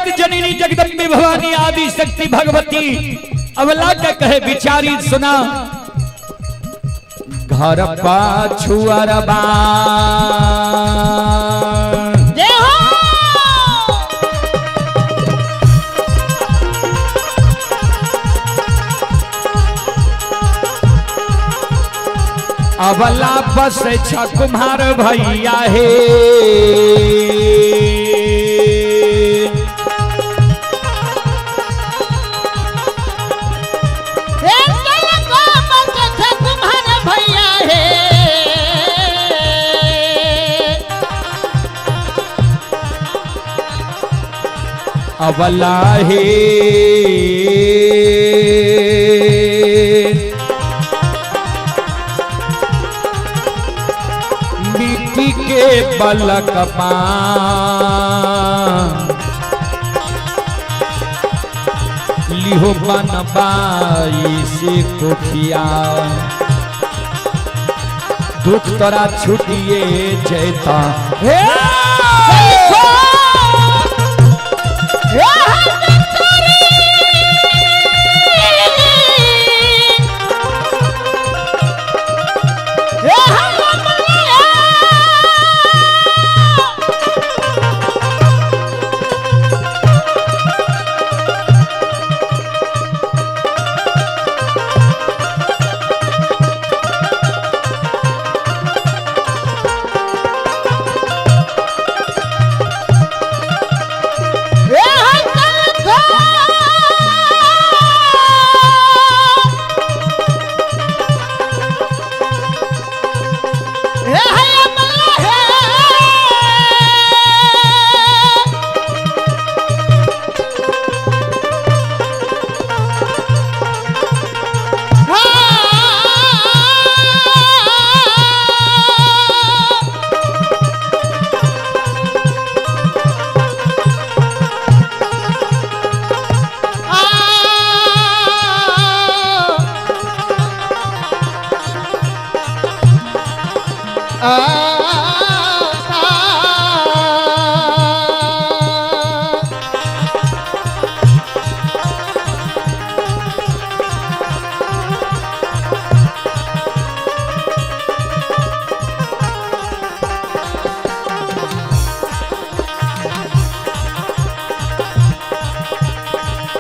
जगत जननी जगदम्बे भवानी आदि शक्ति भगवती अवला का कहे विचारी सुना। घर पाछू अरबा अबला बस कुम्हार भैया हे अबला हे मिट्टी के बलक लिहो बनबाई से कोठिया दुख तोरा छुटिए जैता हे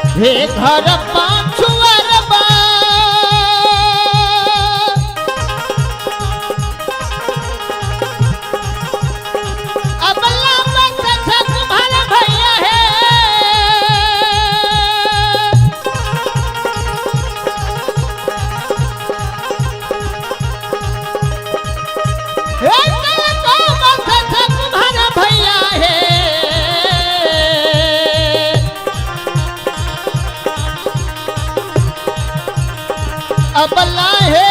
हे घर पाछू अरबा अबला बस कुम्हार भैया है कुम्हार भैया है अबला है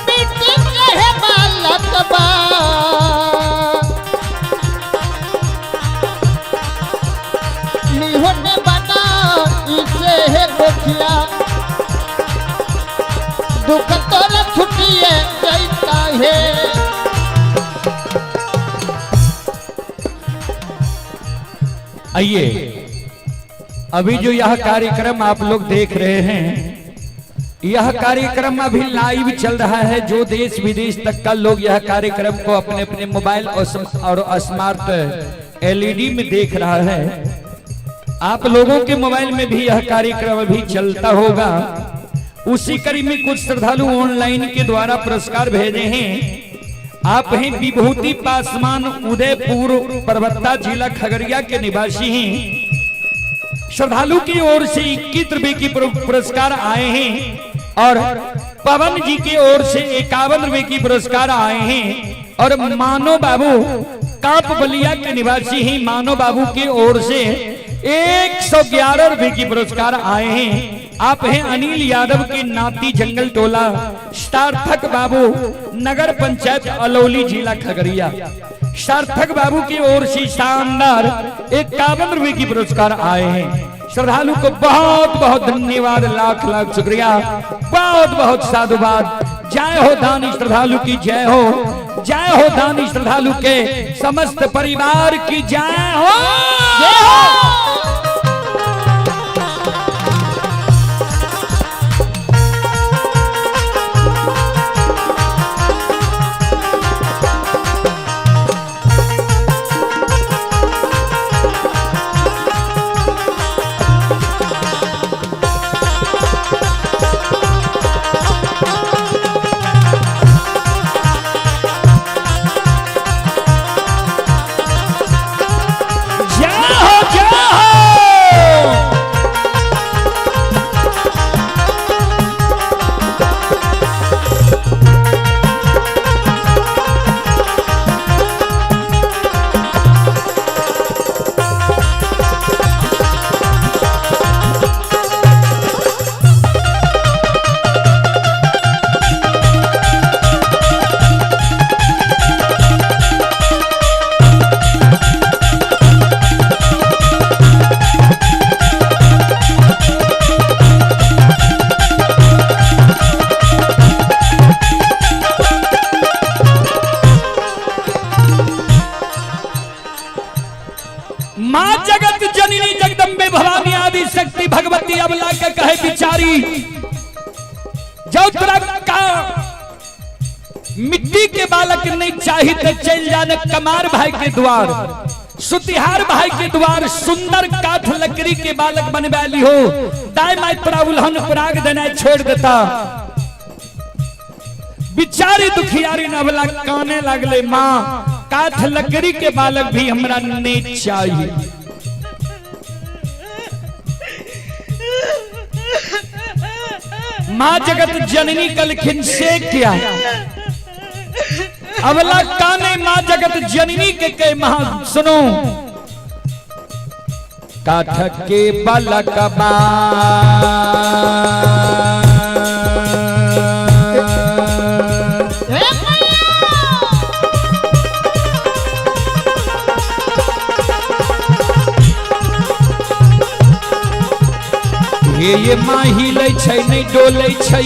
मिट्टी के है बालक बा निहोने बना इसे है कोठिया दुख तोरा छुटिए जाता है। आइए अभी जो यह कार्यक्रम आप लोग देख रहे हैं, यह कार्यक्रम अभी लाइव चल रहा है। जो देश विदेश तक का लोग यह कार्यक्रम को अपने अपने मोबाइल और स्मार्ट एलईडी में देख रहा है। आप लोगों के मोबाइल में भी यह कार्यक्रम अभी चलता होगा। उसी कड़ी में कुछ श्रद्धालु ऑनलाइन के द्वारा पुरस्कार भेजे हैं। आप हैं विभूति पासवान, उदयपुर परबत्ता, जिला खगड़िया के निवासी हैं। श्रद्धालु की ओर से 21 रुपए की पुरस्कार आए हैं और पवन जी की ओर से 51 रुपए की पुरस्कार आए हैं। और मानो बाबू काप बलिया के निवासी हैं, मानो बाबू की ओर से 111 रुपए की पुरस्कार आए हैं। आप हैं अनिल यादव के नाती, जंगल टोला, सार्थक बाबू, नगर पंचायत अलौली, जिला खगड़िया। सार्थक बाबू की ओर से शानदार 51 रुपए की पुरस्कार आए हैं। श्रद्धालु को बहुत बहुत धन्यवाद, लाख लाख शुक्रिया, बहुत बहुत साधुवाद। जय हो दानी श्रद्धालु की जय हो दानी श्रद्धालु के समस्त परिवार की जय हो। मां जगत जननी जगदम्बे भवानी आदि शक्ति भगवती अबला के कहे बिचारी जो का मिट्टी के बालक नहीं चाहिए तो चल जाने कमार भाई के द्वार, सुतिहार भाई के द्वार सुंदर काठ लकड़ी के बालक बनवा ली हो। दाई माई तोरा उल्हन पराग देना छोड़ देता बिचारी दुखियारी नवला काने लगले माँ काठ लकड़ी के बालक भी हमरा नहीं चाहिए। माँ जगत जननी कलखिन से क्या अवला काने माँ जगत जननी के कहे महा सुनो काठ के बालक ये माँ हिले छै नहीं डोले छै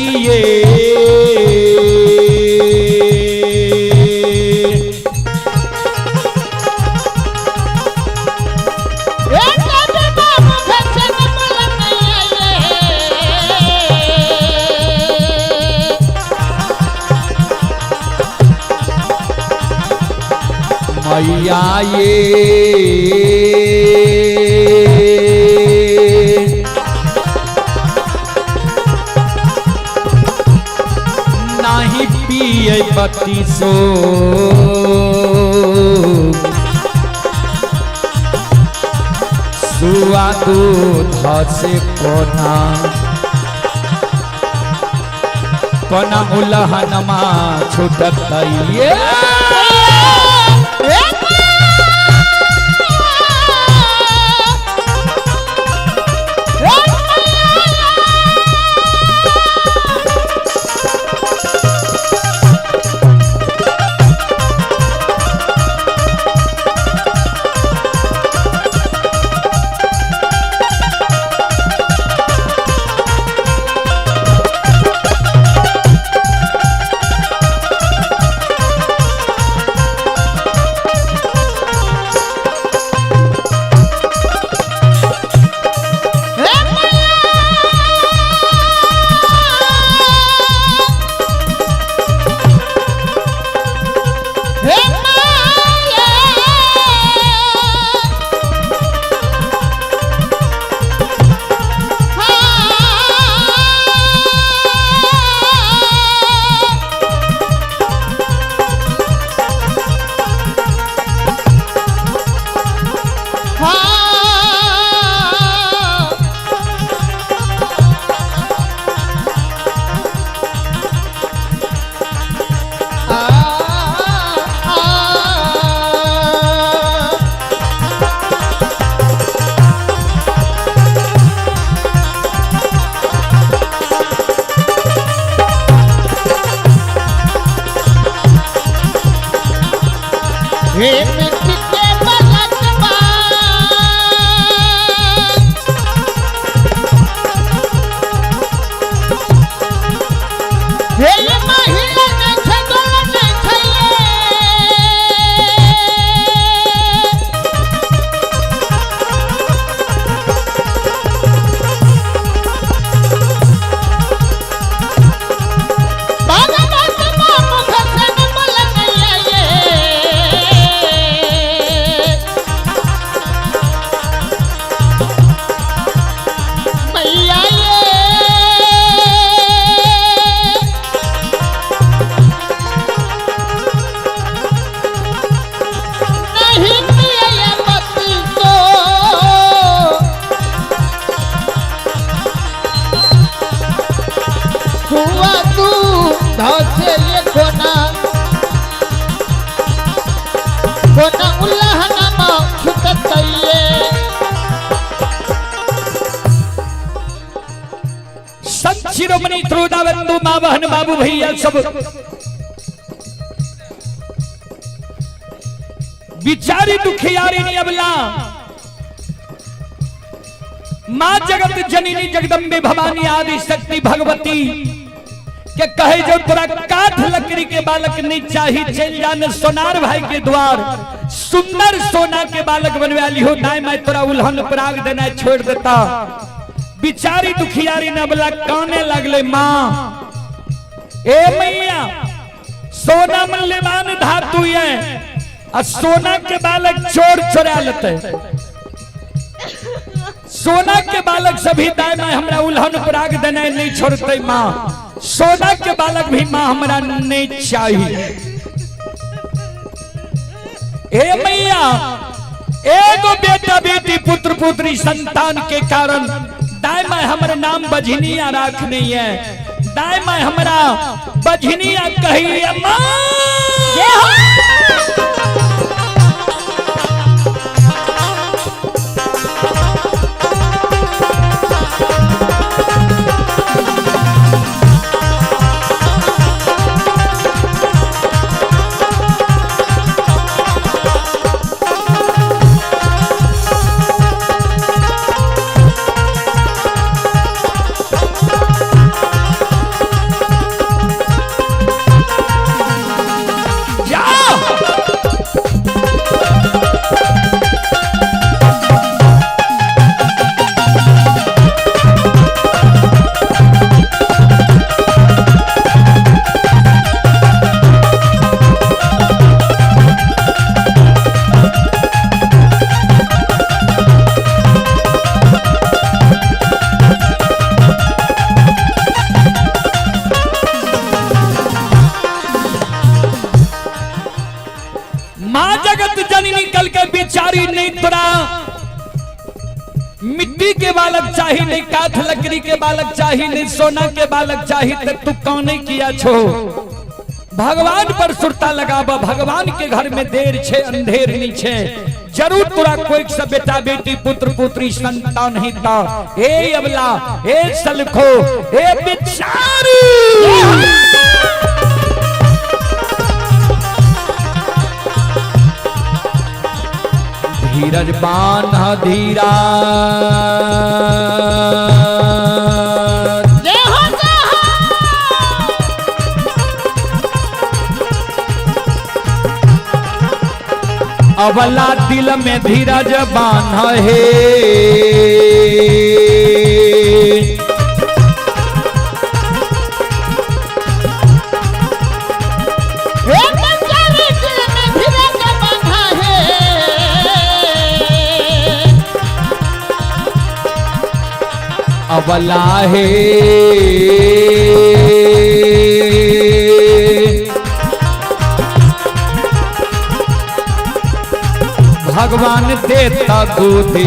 मैया नहीं पिए बत्ती सो सुआ दूध से कोना कोना उलहनमा छूटत ये हे मणि त्रोदावंदु माँ बहन बाबू भैया सब बिचारी दुखियारी अबला माँ जगत जननी जगदम्बे भवानी आदि शक्ति भगवती के कहे जो तोरा काठ लकड़ी के बालक नहीं चाहिए, चल जाने सोनार भाई के द्वार सुंदर सोना के बालक बनवा ली हो, ना मैं तोरा उल्हन पराग देना छोड़ देता। बिचारी दुखियारी ने बोला काने लगले माँ ए मैया सोना मूल्यवान धातु है और सोना के बालक चोर चुरा लेते, सोना के बालक सभी दाई माँ हमरा उल्हन पराग देना नहीं छोड़ते, माँ सोना के बालक भी माँ हमरा नहीं चाहिए। ए मैया एगो बेटा बेटी पुत्र पुत्री संतान के कारण दाई माँ हमारे नाम बझनिया राखनी है, दाई माँ हमारा बझनिया कही माँ मिट्टी के बालक चाहिए नहीं, काठ लकड़ी के बालक चाहिए नहीं, सोना के बालक चाहिए, तू कौन किया छो। भगवान पर सुरता लगाबा, भगवान के घर में देर छे अंधेर नहीं छे, जरूर तोरा कोई सा बेटा बेटी पुत्र पुत्री संतान ही था। ए अबला ए सलखो ए बेचारी धीरज बांधा धीरा अबला दिल में धीरज बांधा है, अबला है भगवान देता गोदे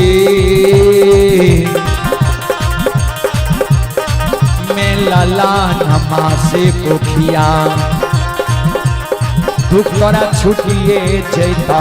में लाला नमा से कोखिया दुख तोरा छुटिए जैता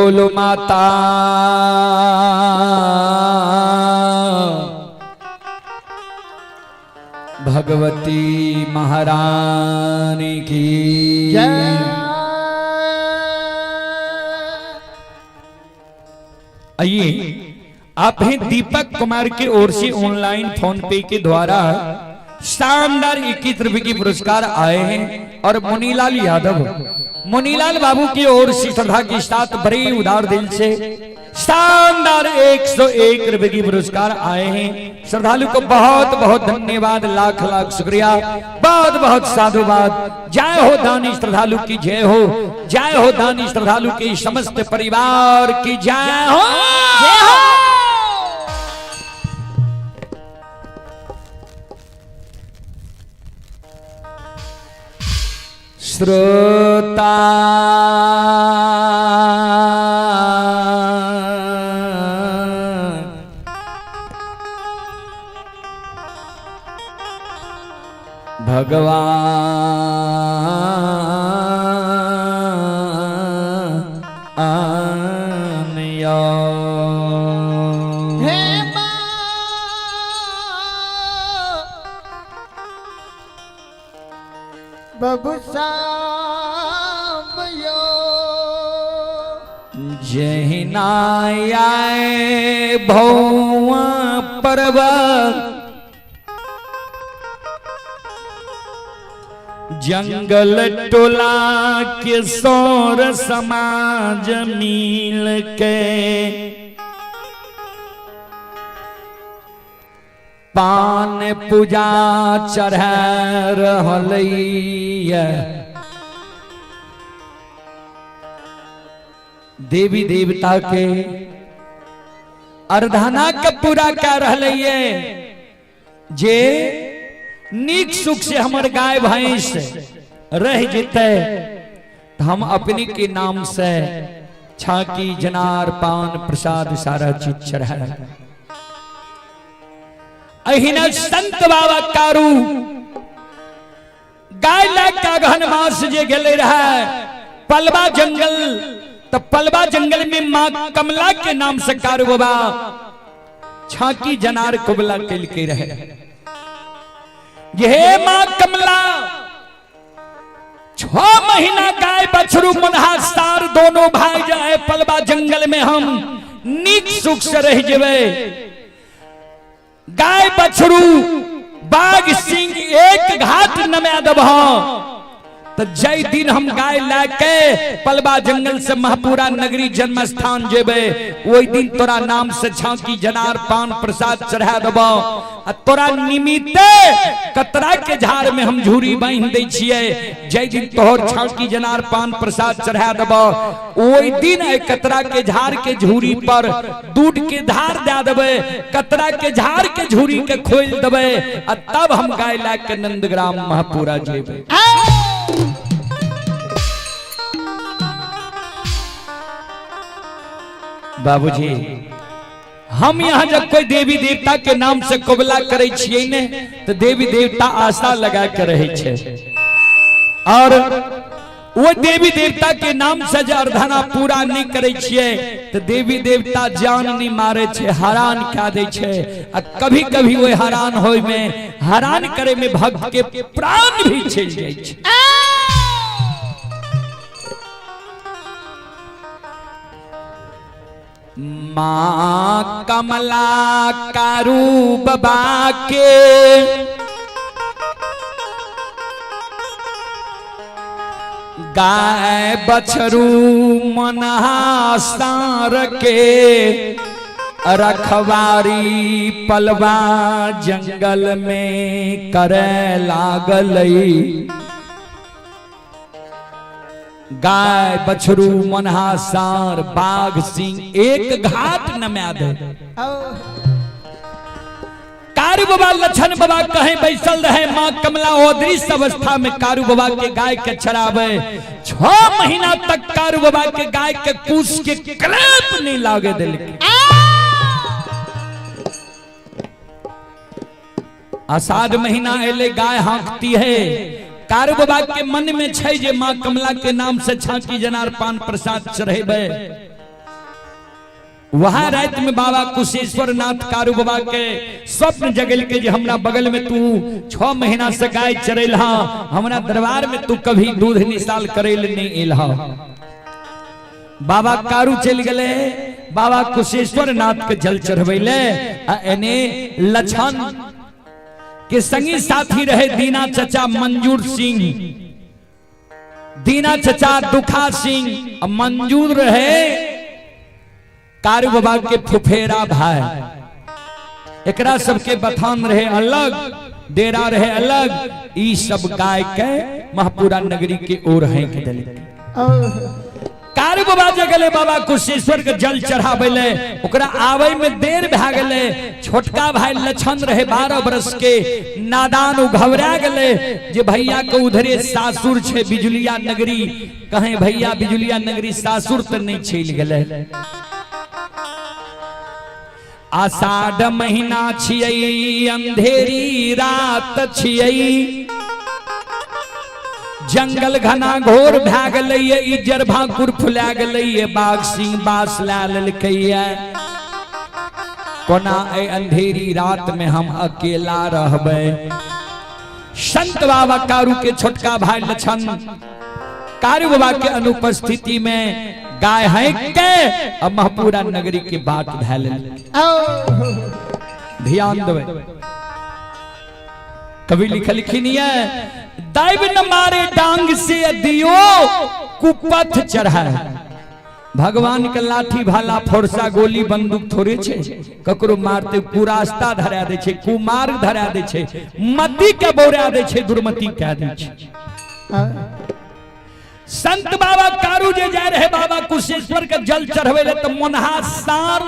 बोलो माता भगवती महारानी की आइए आप हैं दीपक कुमार की ओर से ऑनलाइन फोन पे के द्वारा शानदार 21 रुपए की पुरस्कार आए हैं और मुनीलाल यादव मुनीलाल बाबू की ओर से श्रद्धा के साथ बड़े उदार दिल से शानदार 101 रुपए की पुरस्कार आए हैं। श्रद्धालु को बहुत बहुत धन्यवाद, लाख लाख शुक्रिया, बहुत बहुत साधुवाद। जय हो दानी श्रद्धालु की जय हो, जय हो दानी श्रद्धालु के समस्त परिवार की जय हो, जय हो। श्रोता भगवान आनया हे मां बबुसा जहिनाय भौवा पर्वत जंगल टोला के सौर समाज मिल के पान पूजा चढ़ा रहलैया देवी देवता के आराधना के पूरा कर रहलैया जे नीक सुख से हमर गाय भैंस रह जेते हम अपने के नाम से छाकी जनार पान प्रसाद सारा चीज चढ़ा अहिना संत बाबा कारू गाय लाका घन मास जे गेले रहा पलवा जंगल तो पलवा जंगल में मां कमला के नाम से कारू बाबा छाकी जनार कुबला कल के रहे। यह मां कमला 6 महीना गाय बछरू मुनहा सार दोनों भाई जाए पलवा जंगल में हम नीक सुख से रह जेबे। गाय बछरू बाघ सिंह एक घाट नमे दबा तो जय दिन हम गाय लाके पलवा जंगल से महपुरा नगरी जन्म स्थान जेबे वही दिन तोरा नाम से छाकी जनार पान प्रसाद चढ़ा दबा तोरा निमित्ते कतरा के झाड़ में हम झूरी बांध दे छिए। जय दिन तोहर छाकी जनार पान प्रसाद चढ़ा दबा वही दिन कतरा के झाड़ के झूरी पर दूध के धार दे देबे कतरा के झाड़ के झूरी के खोल देबे तब हम गाय लाके नंदग्राम महपुरा जेबे। बाबूजी हम यहाँ जब कोई देवी देवता के नाम से कोबला करे छिए ने तो देवी देवता आशा लगा के रहे छे और वो देवी देवता के नाम से जो आराधना पूरा नहीं करे छिए तो देवी देवता जान नहीं मारे छे हैरान क्या दे छे कभी कभी वो हैरान होय में हैरान करे में भक्त के प्राण भी चल जाए छे। मां कमला कारू बाबा के गाय बछरू मनहा सार के रखवारी पलवा जंगल में करे लागलई। गाय बछरू मनहा सार बाघ सिंह एक घाट नमे दे। कारू बाबा लछन बाबा कहे बैसल रहे मां कमला अदृश्य अवस्था में कारू बाबा के गाय के चरावे 6 महीना तक कारू बाबा के गाय के पूछ के कलेप नहीं लागे दिल आषाढ़ महीना एले गाय हाँकती है। कारू बाबा के मन में छै जे मां कमला के नाम से छाकी जनार पान प्रसाद चढ़ेबे वहां रात में बाबा कुशेश्वर नाथ कारू बाबा के स्वप्न जगल के जे हमरा बगल में तू 6 महीना से गाय चरेला, हमरा दरबार में तू कभी दूध निसाल करेल नहीं एलहा। बाबा कारू चल गए, बाबा कुशेश्वर नाथ के जल चढ़वेले। एने लछन के संगी साथी रहे दीना चचा मंजूर सिंह, दीना चचा दुखा सिंह, मंजूर रहे कारू बाबा के फुफेरा भाई। एकरा सबके बथान रहे अलग, डेरा रहे अलग। ई सब गाय के महपुरा नगरी के ओर है के दल कारू बाबा जगले बाबा कुशेश्वर के जल चढ़ावेले। ओकरा आवे में देर भ गेले। छोटका भाई लछन रहे 12 बरस के, नादान घबरा गेले जे भैया के उधरे सासुर छे बिजुलिया नगरी। कहे भैया बिजुलिया नगरी सासुर त नहीं चल गेले। आषाढ़ महीना छियै, अंधेरी रात छियै, जंगल घना घोर भै गेलै। इजर भाकुर फुला गेलै, बाघ सिंह बास ला लेलकैया। कोना ए अंधेरी रात में हम अकेला रहबै। संत बाबा कारू के छोटका भाई लछन कारू बाबा के अनुपस्थिति में गाय है के अब महपुरा नगरी के बात धैल। ध्यान देवे, कवि लिखलखिन दैव न मारे डांग से दियो कुपथ चढ़ा। भगवान के लाठी भाला फोरसा गोली बंदूक थोड़े छे ककरो मारते कुरास्ता धरा दे छे, कुमार धरा दे छे, मती के बोरा दे छे, दुर्मति कह दे छे। संत बाबा कारू जे जा रहे बाबा कुशेश्वर के जल चढ़वे तो मोनहा सार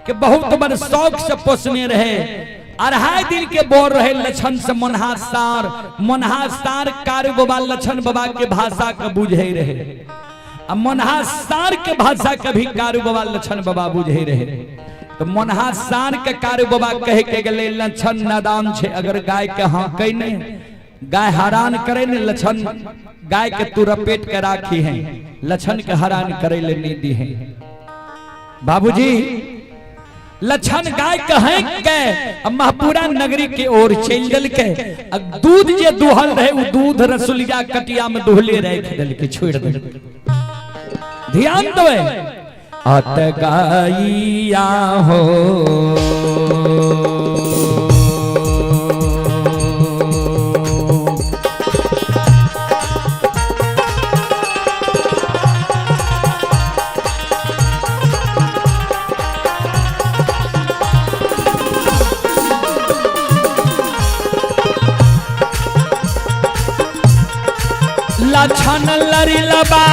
के बहुत बड़ शौक से पोसने रहे। 2.5 दिन के बोर रहे लछन से मोनहा सार कारू बाबा लछन बाबा के भाषा के बुझे रहे। अब मोनहा सार के भाषा के भी कारू बाबा लछन बाबा बुझे रहे। तो मोनहा सार के कारू बाबा कहे के गले लछन नादान छे, अगर गाय के हाँ कही नहीं गाय हैरान करे ने लछन गाय के तू रपेट के राखी है, लछन के हैरान करे ले नहीं दी है। बाबूजी लछन गाय कहे के महपुरा नगरी के ओर चल दल के। दूध जे दुहल रहे वो दूध रसुलिया कटिया में दुहले रहे दल के छोड़ दे। ध्यान देवे, अत गाइया हो लछन लरी लबा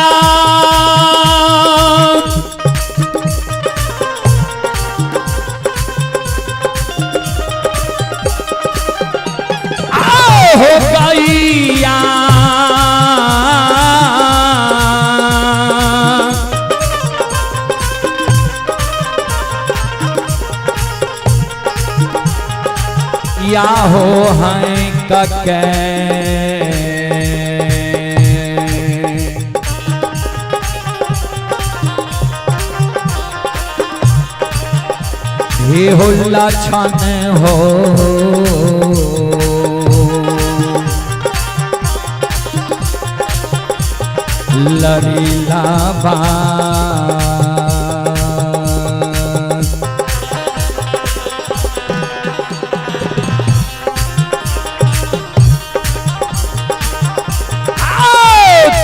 हो गैया या हो हैं कके हे हो लछन हो लरीला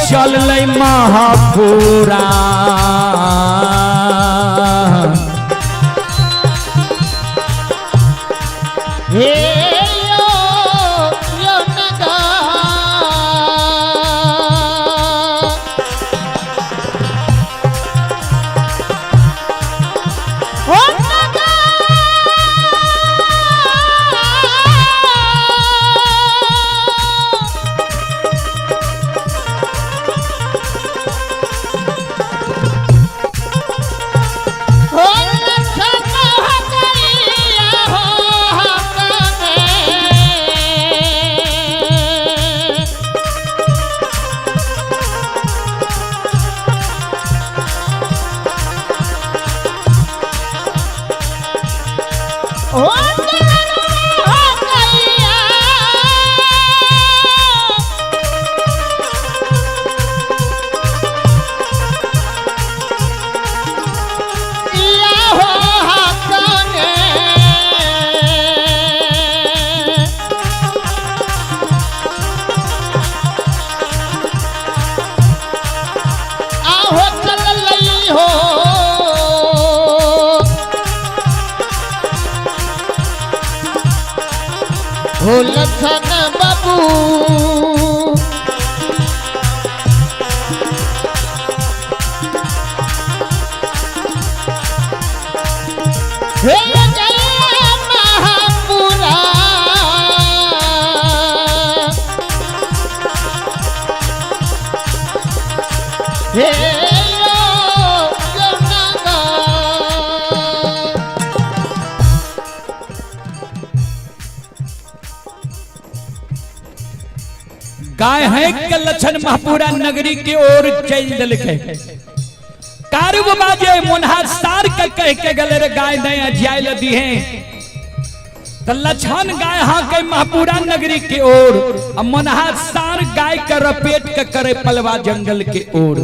चल ले महापुरा हो लखन बाबू हे जय महापुरा हे गाय है के लक्षण महापुरा नगरी की ओर चल दल के कारब बाजे मुनहा सार के कह के गले रे गाय नया जायल दी है तो लक्षण गाय हाँ के महापुरा नगरी की ओर और मुनहा सार गाय का रपेट के करे पलवा जंगल के ओर।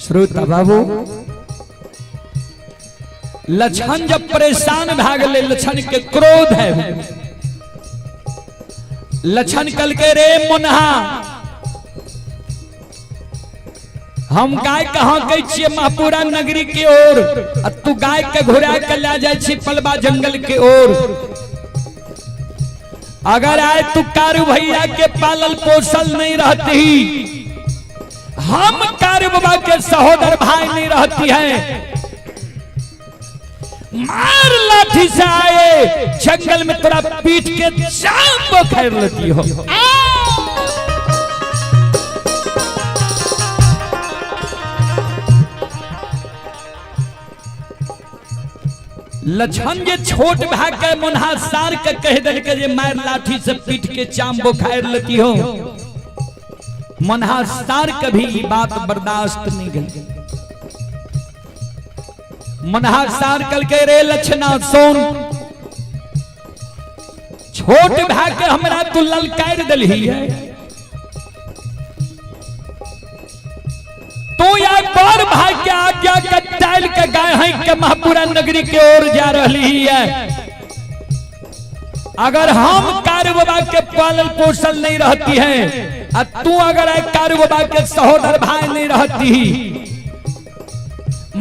श्रोता बाबू लक्षण जब परेशान भाग ले लक्षण के क्रोध है लक्षण कल के रे मुनहा हम गाय कहाँ गई छे महापुरा नगरी की ओर तू गाय के घुरा के ले जाए छी पलवा जंगल के ओर। अगर आए तू कारू भैया के पालल पोसल नहीं रहती हम कारू बाबा के सहोदर भाई नहीं रहती है मार लाठी से आए जंगल में तोरा पीट के चाम खैर लेती हो। लक्षण जे छोट भाग के मुनहा सार के कह दे के जे मार लाठी से पीट के चाम बोखार लेती हो मुनहा सार कभी ये बात बर्दाश्त नहीं गई। मुनहा सार कल के रे लक्षणा सोन छोट भाग के हमरा तू ललकार दलही है तू या बार भाग के आज्ञा का टाइल के गाय है के महापुरा नगरी की ओर जा रही है। अगर हम कारू बाबा के पालन पोषण नहीं रहती है और तू अगर कारू बाबा के सहोदर भाई नहीं रहती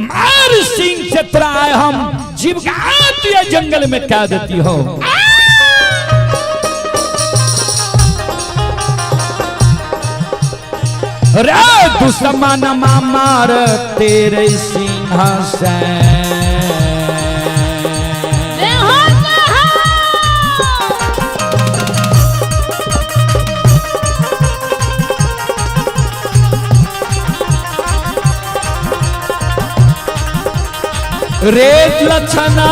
मार सिंह से तोरा हम जीवगात या जंगल में क्या देती हो। रे दुश्मन मार तेरे सिंहासन रे लक्षणा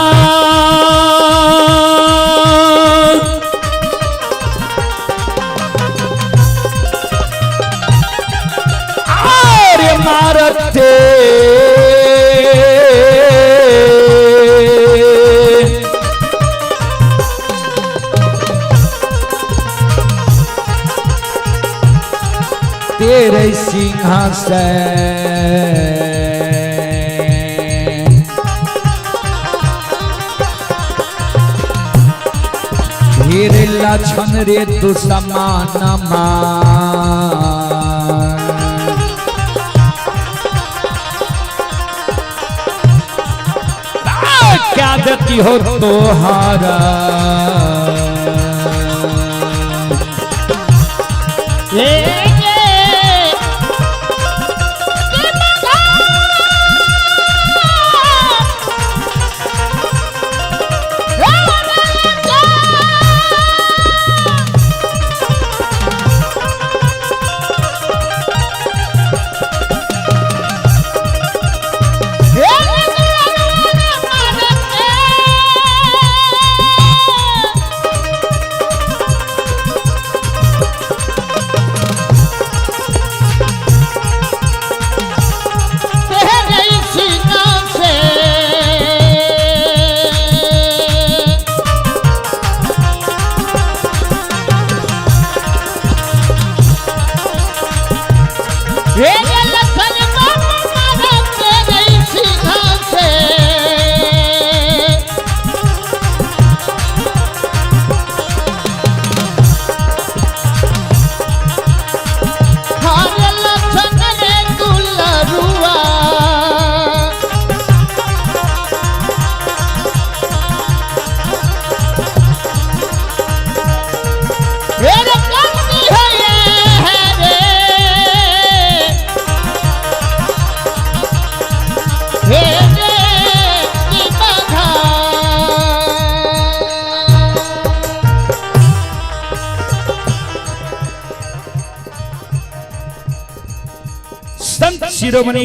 मारते तेरे सिंहासन हीरे लक्षण रे तू समान क्या देती हो तोहारा शिरोमणि।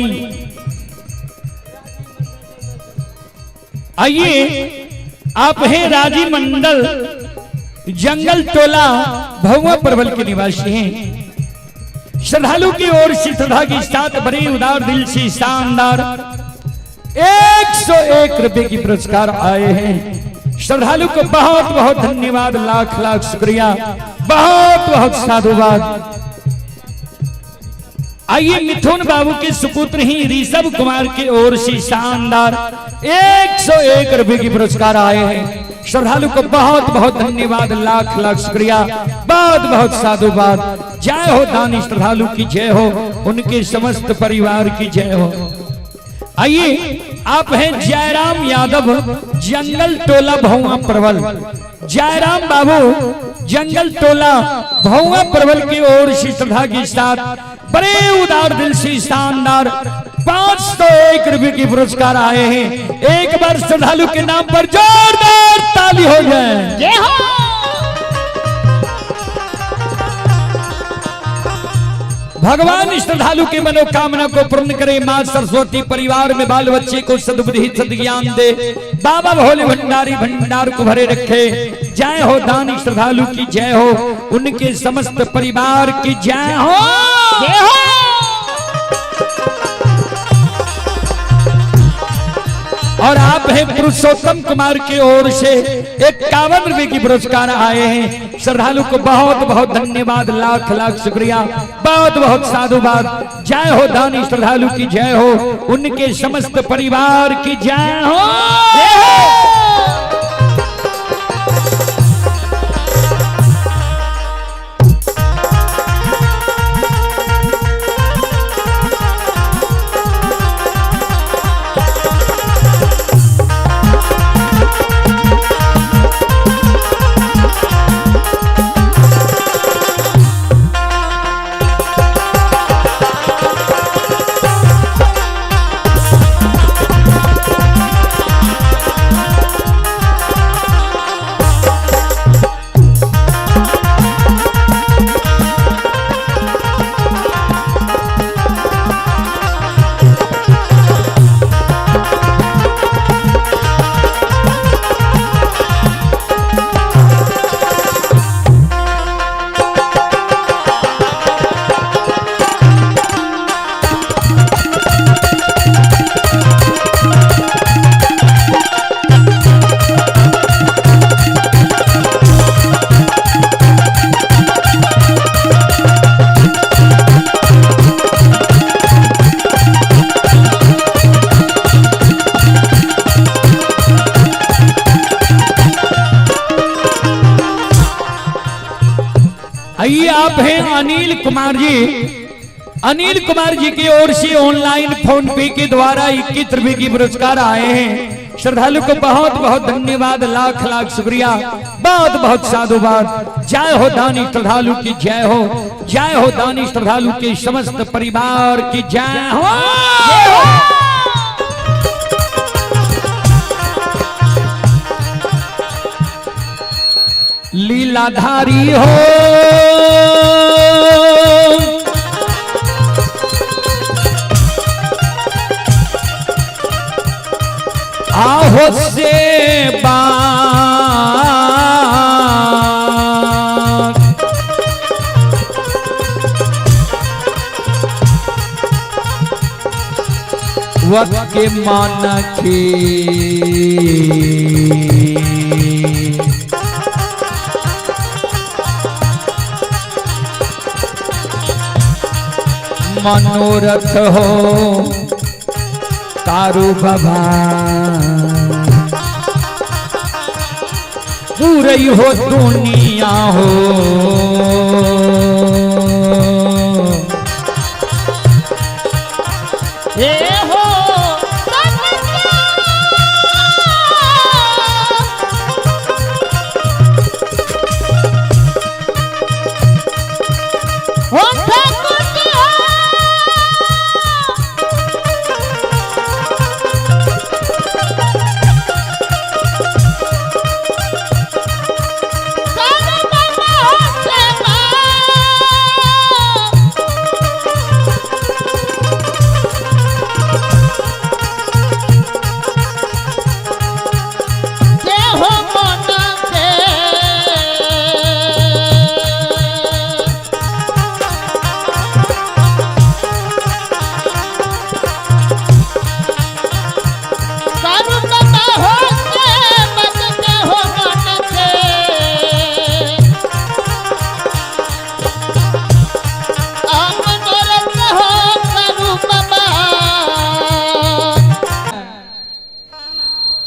आइए, आप हैं राजी मंडल, जंगल टोला भौवा परवल के निवासी हैं। श्रद्धालु की ओर से श्रद्धा के साथ बड़े उदार दिल से शानदार 101 रुपए की पुरस्कार आए हैं। श्रद्धालु को बहुत बहुत धन्यवाद, लाख लाख शुक्रिया, बहुत बहुत साधुवाद। आइए, मिथुन बाबू के सुपुत्र ही ऋषभ कुमार की ओर से शानदार 101 रुपए की पुरस्कार आए हैं। श्रद्धालु को बहुत बहुत धन्यवाद, लाख लाख शुक्रिया, बहुत बहुत साधुवाद। जय हो दानी श्रद्धालु की जय हो, उनके समस्त परिवार की जय हो। आइए, आप हैं जयराम यादव, जंगल टोला भौवा परवल। जयराम बाबू जंगल टोला भौवा परवल की ओर से श्रद्धा के साथ बड़े उदार दिल से शानदार 501 रुपए की पुरस्कार आए हैं। एक बार श्रद्धालु के नाम पर जोरदार ताली हो जाए। जय हो। भगवान श्रद्धालु की मनोकामना को पूर्ण करे। मां सरस्वती परिवार में बाल बच्चे को सद्बुद्धि सद्ज्ञान दे। बाबा भोले भंडारी भंडार को भरे रखे। जय हो दानी श्रद्धालु की जय हो, उनके समस्त परिवार की जय हो। जय हो। और आप हैं पुरुषोत्तम कुमार की ओर से 51 रुपए की पुरस्कार आए हैं। श्रद्धालु को बहुत बहुत धन्यवाद, लाख लाख शुक्रिया, बहुत बहुत साधुवाद। जय हो दानी श्रद्धालु की जय हो, उनके समस्त परिवार की जय हो। जय हो। आइए, आप हैं अनिल कुमार जी। अनिल कुमार जी की ओर से ऑनलाइन फोन पे के द्वारा 21 रुपए की पुरस्कार आए हैं। श्रद्धालु को बहुत बहुत धन्यवाद, लाख लाख शुक्रिया, बहुत बहुत साधुवाद। जय हो दानी श्रद्धालु की जय हो, जय हो दानी श्रद्धालु के समस्त परिवार की जय हो। लीलाधारी हो आहो से वक्त के मान के मनोरथ हो तारू बाबा पूरी हो दुनिया हो। हो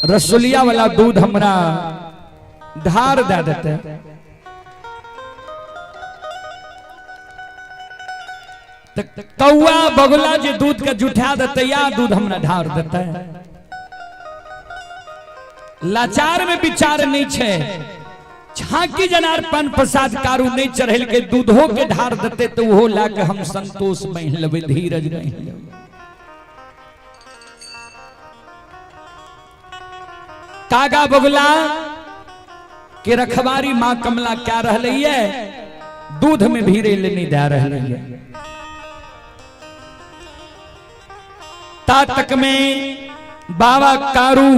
रसोलिया वाला दूध हमरा धार दे देते, कौआ बगुला जे दूध के जुठा देते या दूध हमरा ढार देते। लाचार में विचार नहीं छे, झांकी जनार पान प्रसाद कारू नहीं चढ़ेल के दूधो के ढार देते तो वो लाके हम संतोष बन लेबे, धीरज नहीं लेबे। कागा बगुला के रखवारी मां कमला क्या रह रही है, दूध में भीरे लेने दे रही है। तातक में बाबा कारू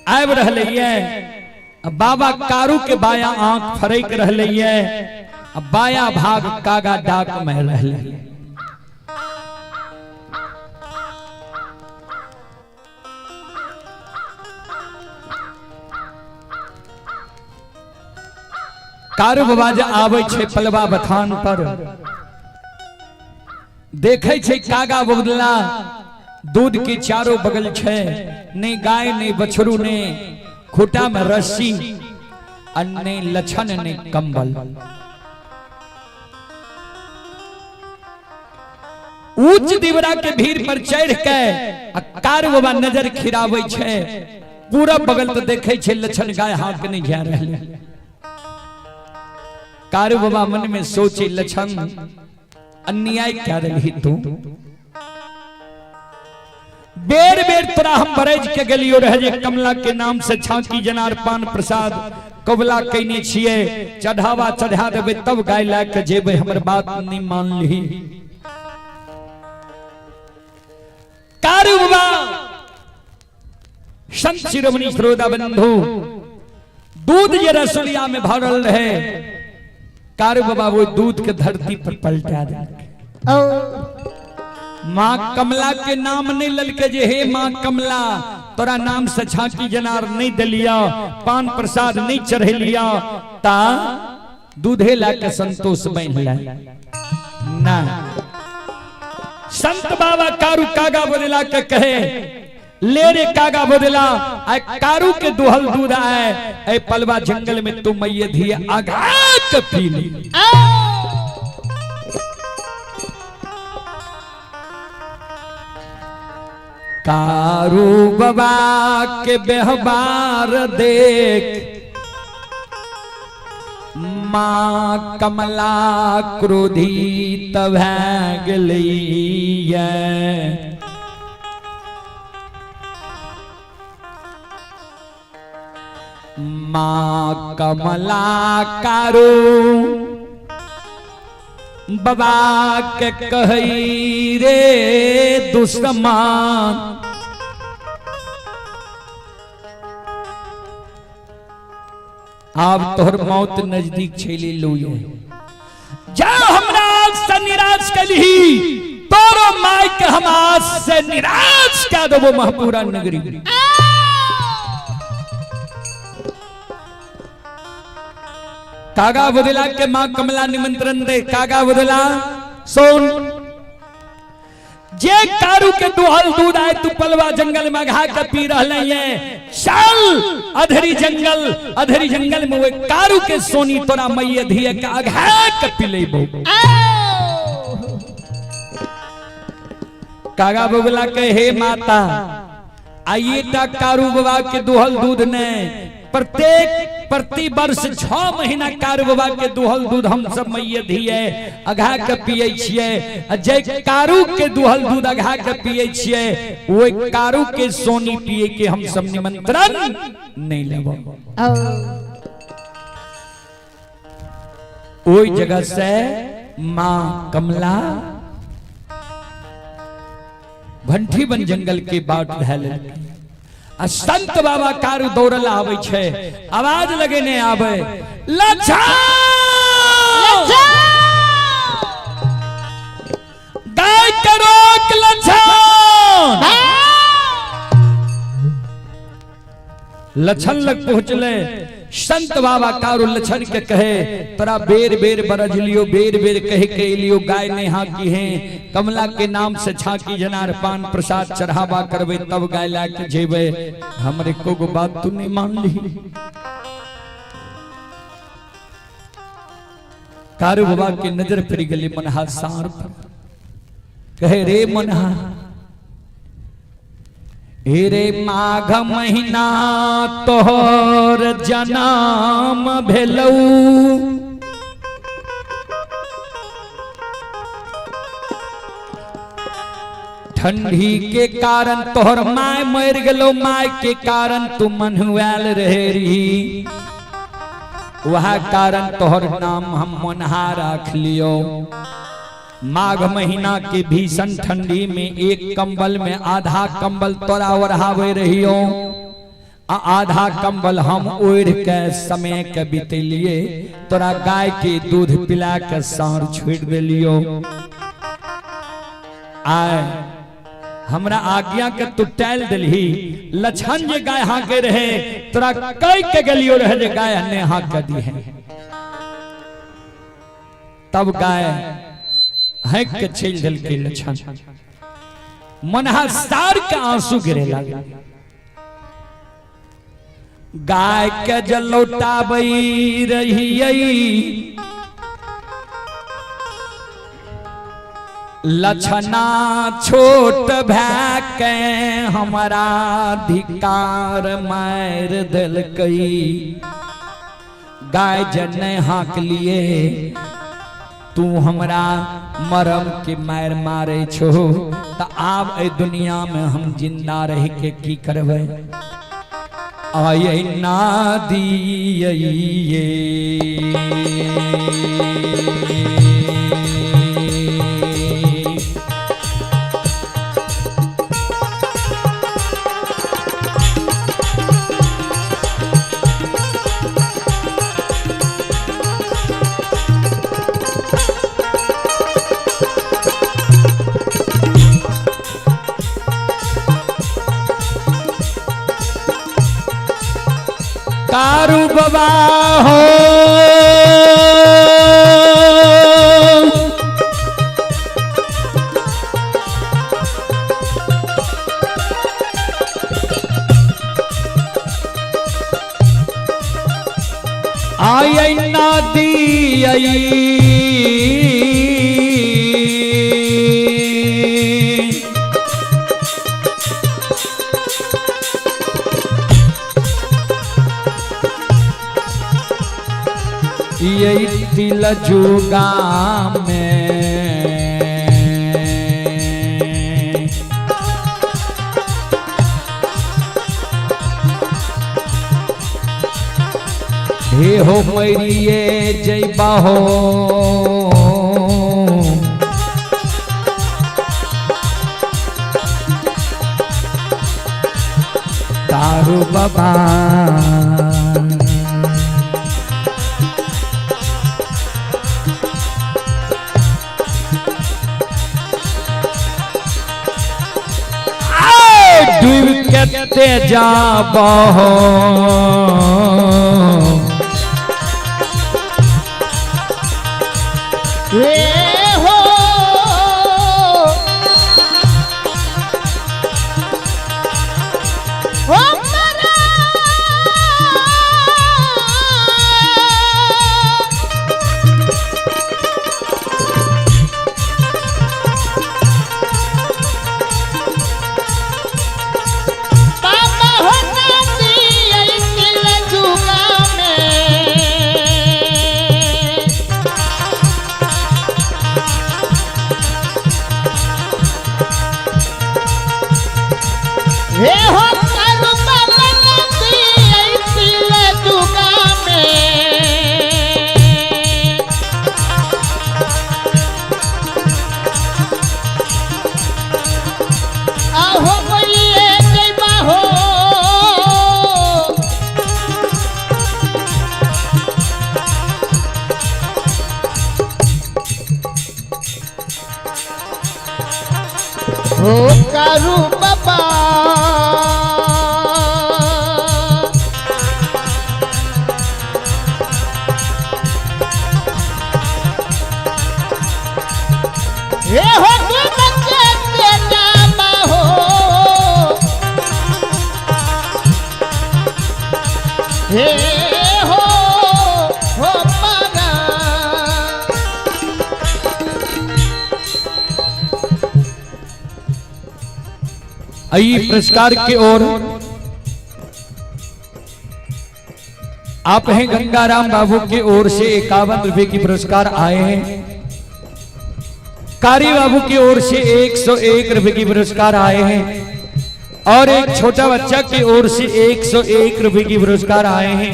आब रह रही है, बाबा कारू के बाया आंख फरेक रह रही है, बाया भाग कागा डाक में रह रही है। कारू बाबा जे आवे छे पलवा बथान पर, देखे छे कागा बगुला दूध के चारों बगल छे, नहीं गाय नहीं बछरू ने खूटा में रस्सी, अन्ने लछन ने कंबल। ऊंच दीवरा के भीड़ पर चढ़ के कारू बाबा नजर खिरावे छे, पूरा बगल तो देखे छे लछन गाय हाथ नहीं जा रहे। कारू बाबा मन में सोचे लछन अन्याय क्या रही तू, बेर बेर तोरा हम बरेज के गलियो रह जे कमला के नाम से झांकी जनार पान प्रसाद कबला कहने छिए, चढ़ावा चढ़ा देबे तब गाय ला के जेबे, हमर बात नहीं मान ली। कारू बाबा संत शिरोमणि श्रोता बंधु दूध जे रसोलिया में भरल रहे, कारू बाबा वो दूध के धरती पर पलटा दे। माँ कमला के नाम नहीं ललके जे हे माँ कमला तोरा नाम से झांकी जनार नहीं दलिया, पान प्रसाद नहीं चढ़े लिया, ता दूधे ला के संतोष बन ना। संत बाबा कारू कागा बदला के कहे, ले रे कागा बदला आय कारू के दुहल दूध आए, ऐ पलवा जंगल में तुम मैये धिये आगा के पी ली। कारू बाबा के व्यवहार देख मां कमला क्रोधित भै गेली। मां कमला कारू बाबा के कही रे दुश्मन, अब तोहर मौत नजदीक छेली लोये, जा हमरा आज से निराश कली, तोरो माय के हम आज से निराश कर देबो महपूरा नगरी। कागा बदला के मां कमला निमंत्रण दे, कागा बदला सोन जे कारू के दुहल दूध आए तू पलवा जंगल में घा के पी रहले ये, चल अधरी जंगल में वो कारू के सोनी तोरा मैये धिये के अघा के पी लेबो। कागा बगला के हे माता आइए ता कारू बाबा के दुहल दूध ने प्रति वर्ष 6 महीना कारू बाबा के दुहल दूध हम सब मैये धिये अघा के पिए छिए। जय कारू के दुहल दूध अघा के पिए छिए, वो कारू के सोनी पिए के हम सब निमंत्रण नहीं लेबो। ओई जगह से मां कमला भंठी बन जंगल के बाट धैले, संत बाबा कारू दौड़ल आवे छे, आवाज लगे ने आवे लछन गाय के रोक लछन। लछन लग पहुंचले, संत बाबा कारू लछन के कहे तोरा बेर बेर बरज लियो बेर बेर कह के लियो गाय ने हाँ की है कमला के नाम से छाकी जनार पान प्रसाद चढ़ावा करवे तब गाय ला के जेबे हमरे को बात तू नहीं मान ली। कारू बाबा की नजर फिर गली मनहा सार पर कहे रे मनहा रे माघ महीना तोहर जन्म भेलौ ठंडी के कारण तोहर माय मर गेलो माय के कारण तू मनहुआल रहे रही वह कारण तोहर नाम हम मनहा रख लियो। माघ महीना के भीषण ठंडी में एक कंबल में आधा कंबल तोरा ओढ़ावे रहियो आधा कंबल हम ओढ़ के समय के बितेलिए तोरा गाय के दूध पिला के सार छोड़ देलियो। आय हमरा आज्ञा के तू टैल दिलही लछन जे गाय हाके रहे तोरा कई के गलियो रहे जे गाय ने हाक के दी है तब गाय है के छेल दिल के लछन मनहा सार के आंसू गिरे लगे गाय के जलौटाबई रही लछना छोट भै के हमारा धिकार मार दिल कई गाय जने हाँक लिए तू हमरा मरम के मार मारे छो त आब ए दुनिया में हम जिंदा रह के की करबे आये ना दिए कारू बाबा हो आई ना दी यही दिल जुगा में हे हो मरिए जैबा हो तारू बाबा कहते जाबो हो हे हो कारू बाबा नदी ऐसिल जुगा में आहो बोलिए जैबा हो कारू बाबा हे हो पारा आइए पुरस्कार की ओर आप हैं गंगाराम बाबू की ओर से 51 रुपए की पुरस्कार आए हैं। कारी बाबू की ओर से 101 रुपए की पुरस्कार आए हैं और एक छोटा बच्चा की ओर से 101 रुपए की पुरस्कार आए हैं।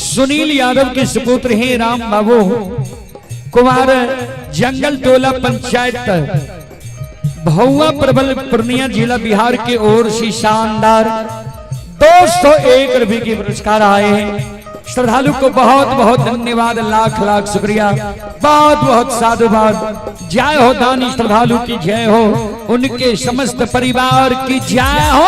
सुनील यादव के सुपुत्र हैं राम बाबू कुमार जंगल टोला पंचायत भौआ प्रबल पूर्णिया जिला बिहार की ओर से शानदार 201 रुपए की पुरस्कार आए हैं। श्रद्धालु को बहुत बहुत धन्यवाद, लाख लाख शुक्रिया, बहुत बहुत साधुवाद। जय हो दानी श्रद्धालु की जय हो, उनके समस्त परिवार की जय हो।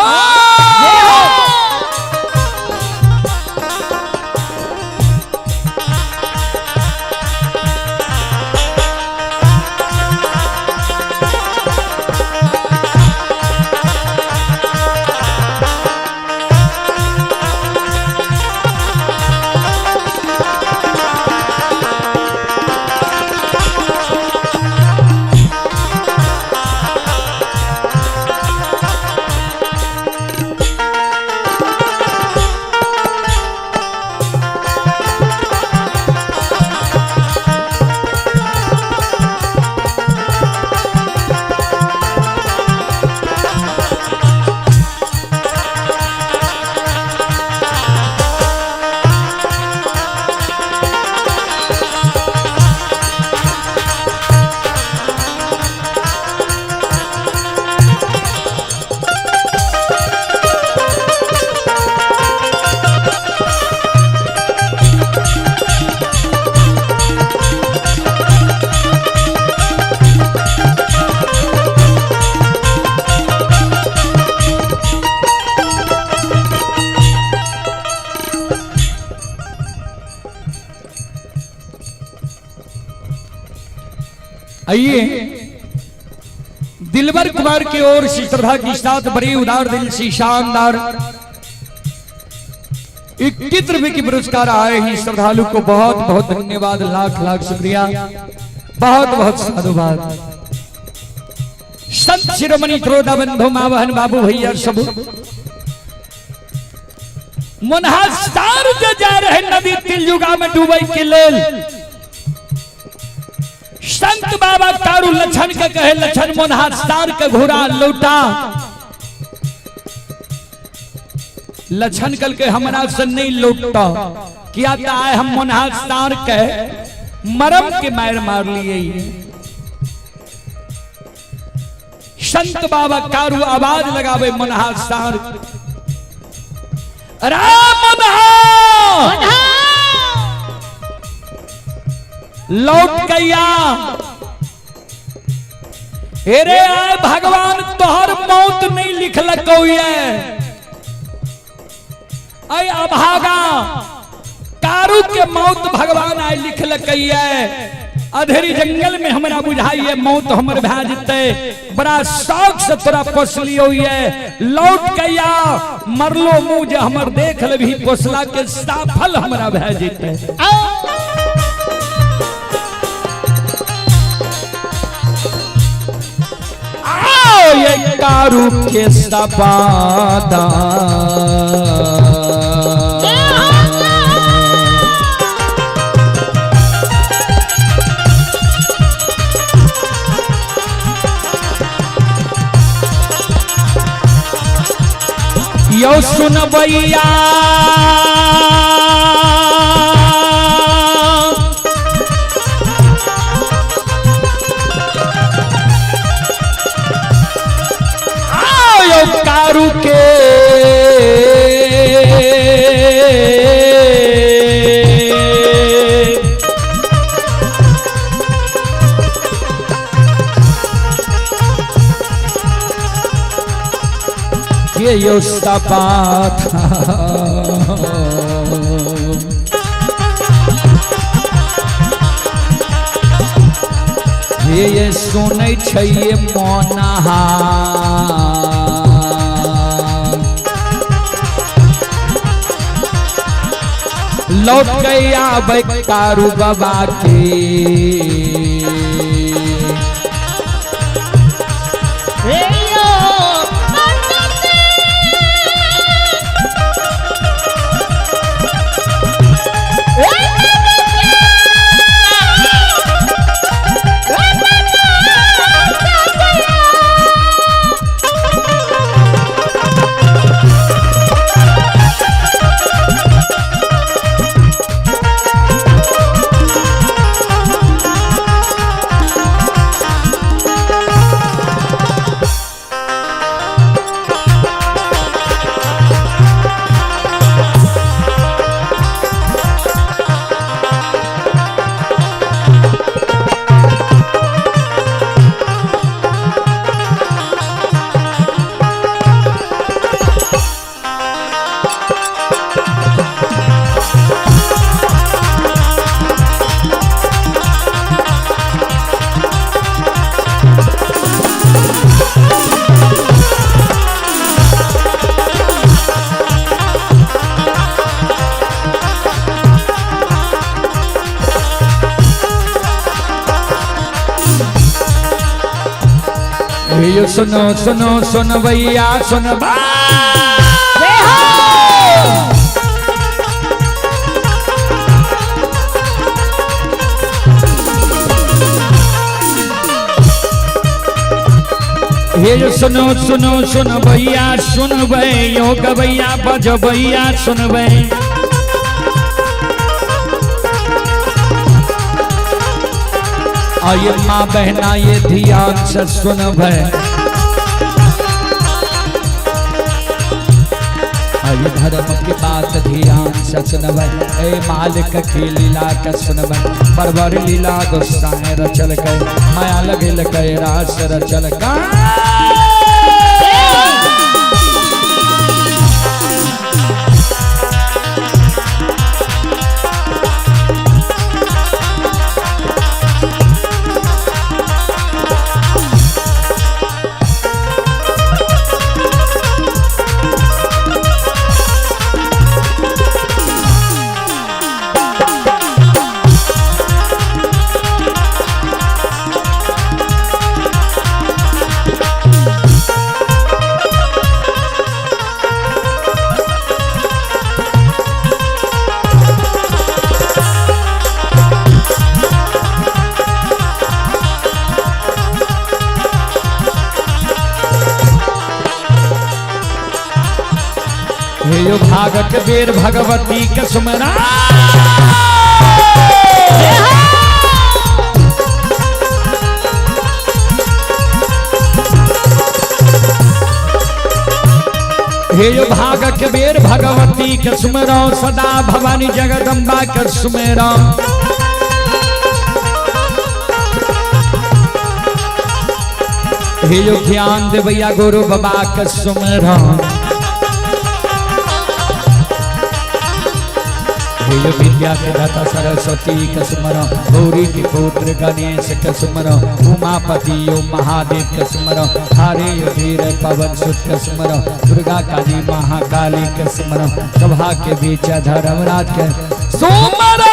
आइए दिलबर कुमार की ओर से श्रद्धा के साथ बड़ी उदार दिल से शानदार 21 रुपए की पुरस्कार आए हैं। श्रद्धालु को बहुत बहुत धन्यवाद, लाख लाख शुक्रिया, बहुत बहुत साधुवाद। संत शिरोमणि त्रोदा बंधु मावहन बाबू भैया सब मुनहासार जो जा रहे नदी तिलजुगा में डूबे के लेल संत बाबा कारू लछन के कहे लछन मुनहासार के घोड़ा लौटा। लछन कल के हमारा से नहीं लौटता किया आए हम मुनहासार के मरम के मार मार लिए। संत बाबा कारू आवाज लगावे मुनहासार राम लौट गया। अरे आए भगवान तोहर मौत नहीं लिखलको ये आए अभागा कारू के मौत भगवान आए लिखलक अधेरी जंगल में हमरा बुझाइए मौत हमर भै जते बड़ा शौक से तोरा पोसलियो लौट गया मरलो मुँह जे हमर देख लभी पोसला के साफल हमरा भै जते। ये कारू के सपादा यो सुन भैया कारू के ये यो सपात ये सुनै छै मोनहा लौट गया कारू बाबा के। ये सुनो सुनो सुन भैया सुन ये जो सुनो सुनो सुन भैया सुन यो गवैया बज भैया सुन और ये माँ बहना ये ध्यान से सुन ये धर्म की बात ध्यान से सुन ए मालिक की लीला का सुन परवर लीला गुस्साए रचल के माया लगे लगे रास रचल का यो भागत बेर भगवती के सुमरा हे यो भाग के बेर भगवती के सुमरो सदा भवानी जगदम्बा के सुमेरो हे यो ज्ञान देवैया गुरु बाबा के सुमेरो यो विद्या के दाता सरस्वती के सुमरो गौरी के पुत्र गणेश के सुमरो उमापति यो महादेव के सुमरो हारे यो वीर पवन सुत के सुमरो दुर्गा काली महाकाली के सुमरो सभा के बीच धर्मराज के सुमरो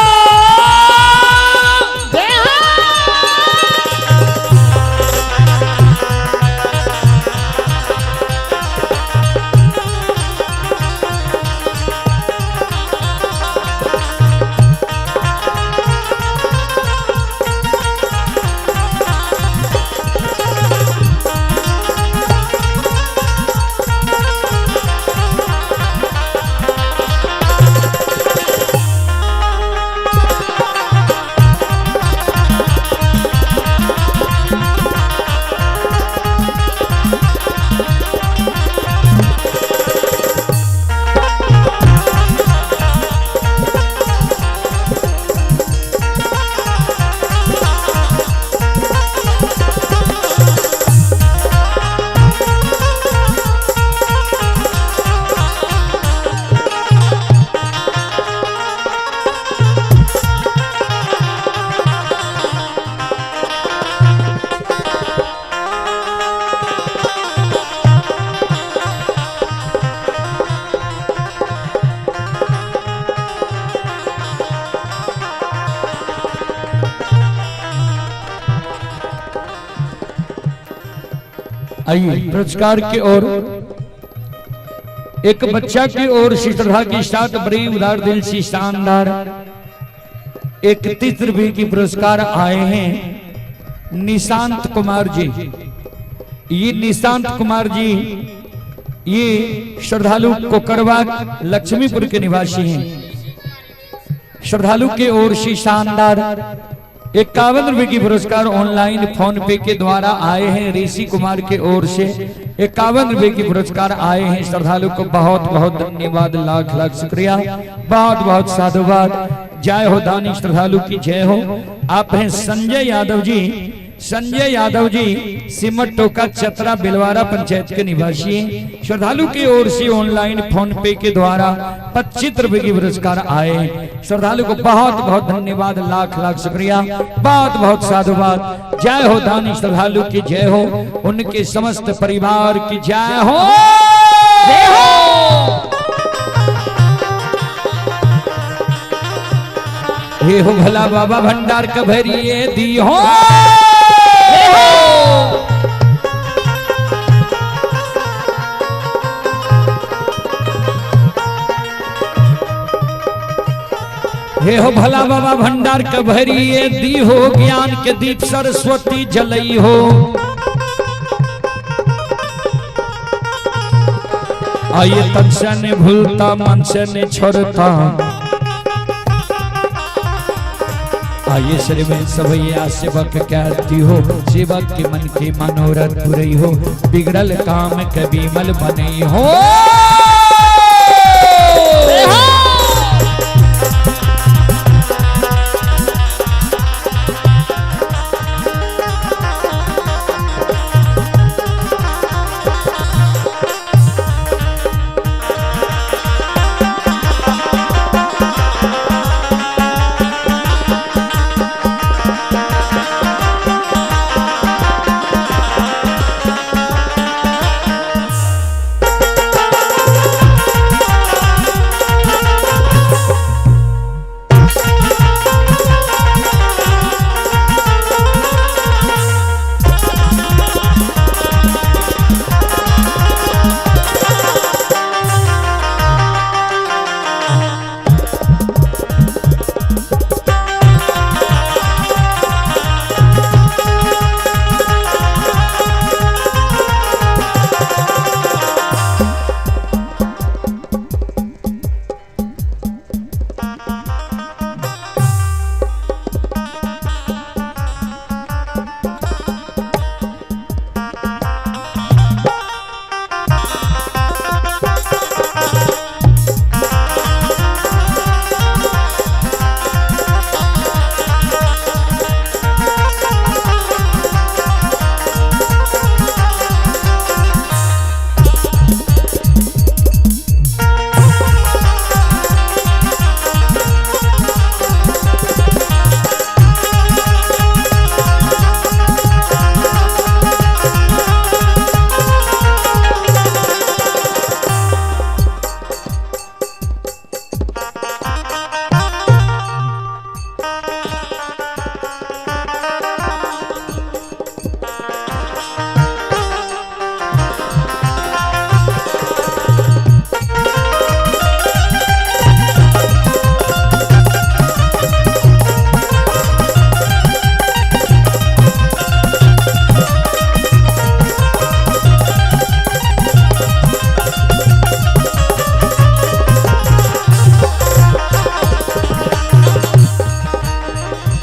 आइए पुरस्कार की ओर एक बच्चा की ओर से श्रद्धा के साथ बड़ी उदार दिल से शानदार 31 रुपए की पुरस्कार आए हैं निशांत कुमार जी। ये निशांत कुमार जी ये श्रद्धालु कोकरवा लक्ष्मीपुर के निवासी हैं। श्रद्धालु के ओर से शानदार 51 रुपए की पुरस्कार ऑनलाइन फोन पे के द्वारा आए हैं। ऋषि कुमार के ओर से 51 रुपए की पुरस्कार आए हैं। श्रद्धालु को बहुत बहुत धन्यवाद, लाख लाख शुक्रिया, बहुत बहुत साधुवाद। जय हो दानी श्रद्धालु की जय हो। आप हैं संजय यादव जी। संजय यादव जी सिमट टोका चतरा बिलवारा पंचायत के निवासी हैं। श्रद्धालु की ओर से ऑनलाइन फोन पे के द्वारा 25 रुपए की पुरस्कार आए। श्रद्धालु को बहुत बहुत धन्यवाद, लाख लाख शुक्रिया, बहुत बहुत साधुवाद। जय हो दानी श्रद्धालु की जय हो, उनके समस्त परिवार की जय हो। हे हो भला बाबा भंडार कभरिए दी हो। हे हो भला बाबा भंडार कभरिए दी हो, ज्ञान के दीप सरस्वती जलई हो। आइए तन से ने भूलता मन से ने छोड़ता, आइए श्री में सभैया सेवक कहती हो, सेवक के मन के मनोरथ पूरी हो, बिगड़ल काम के विमल बने हो।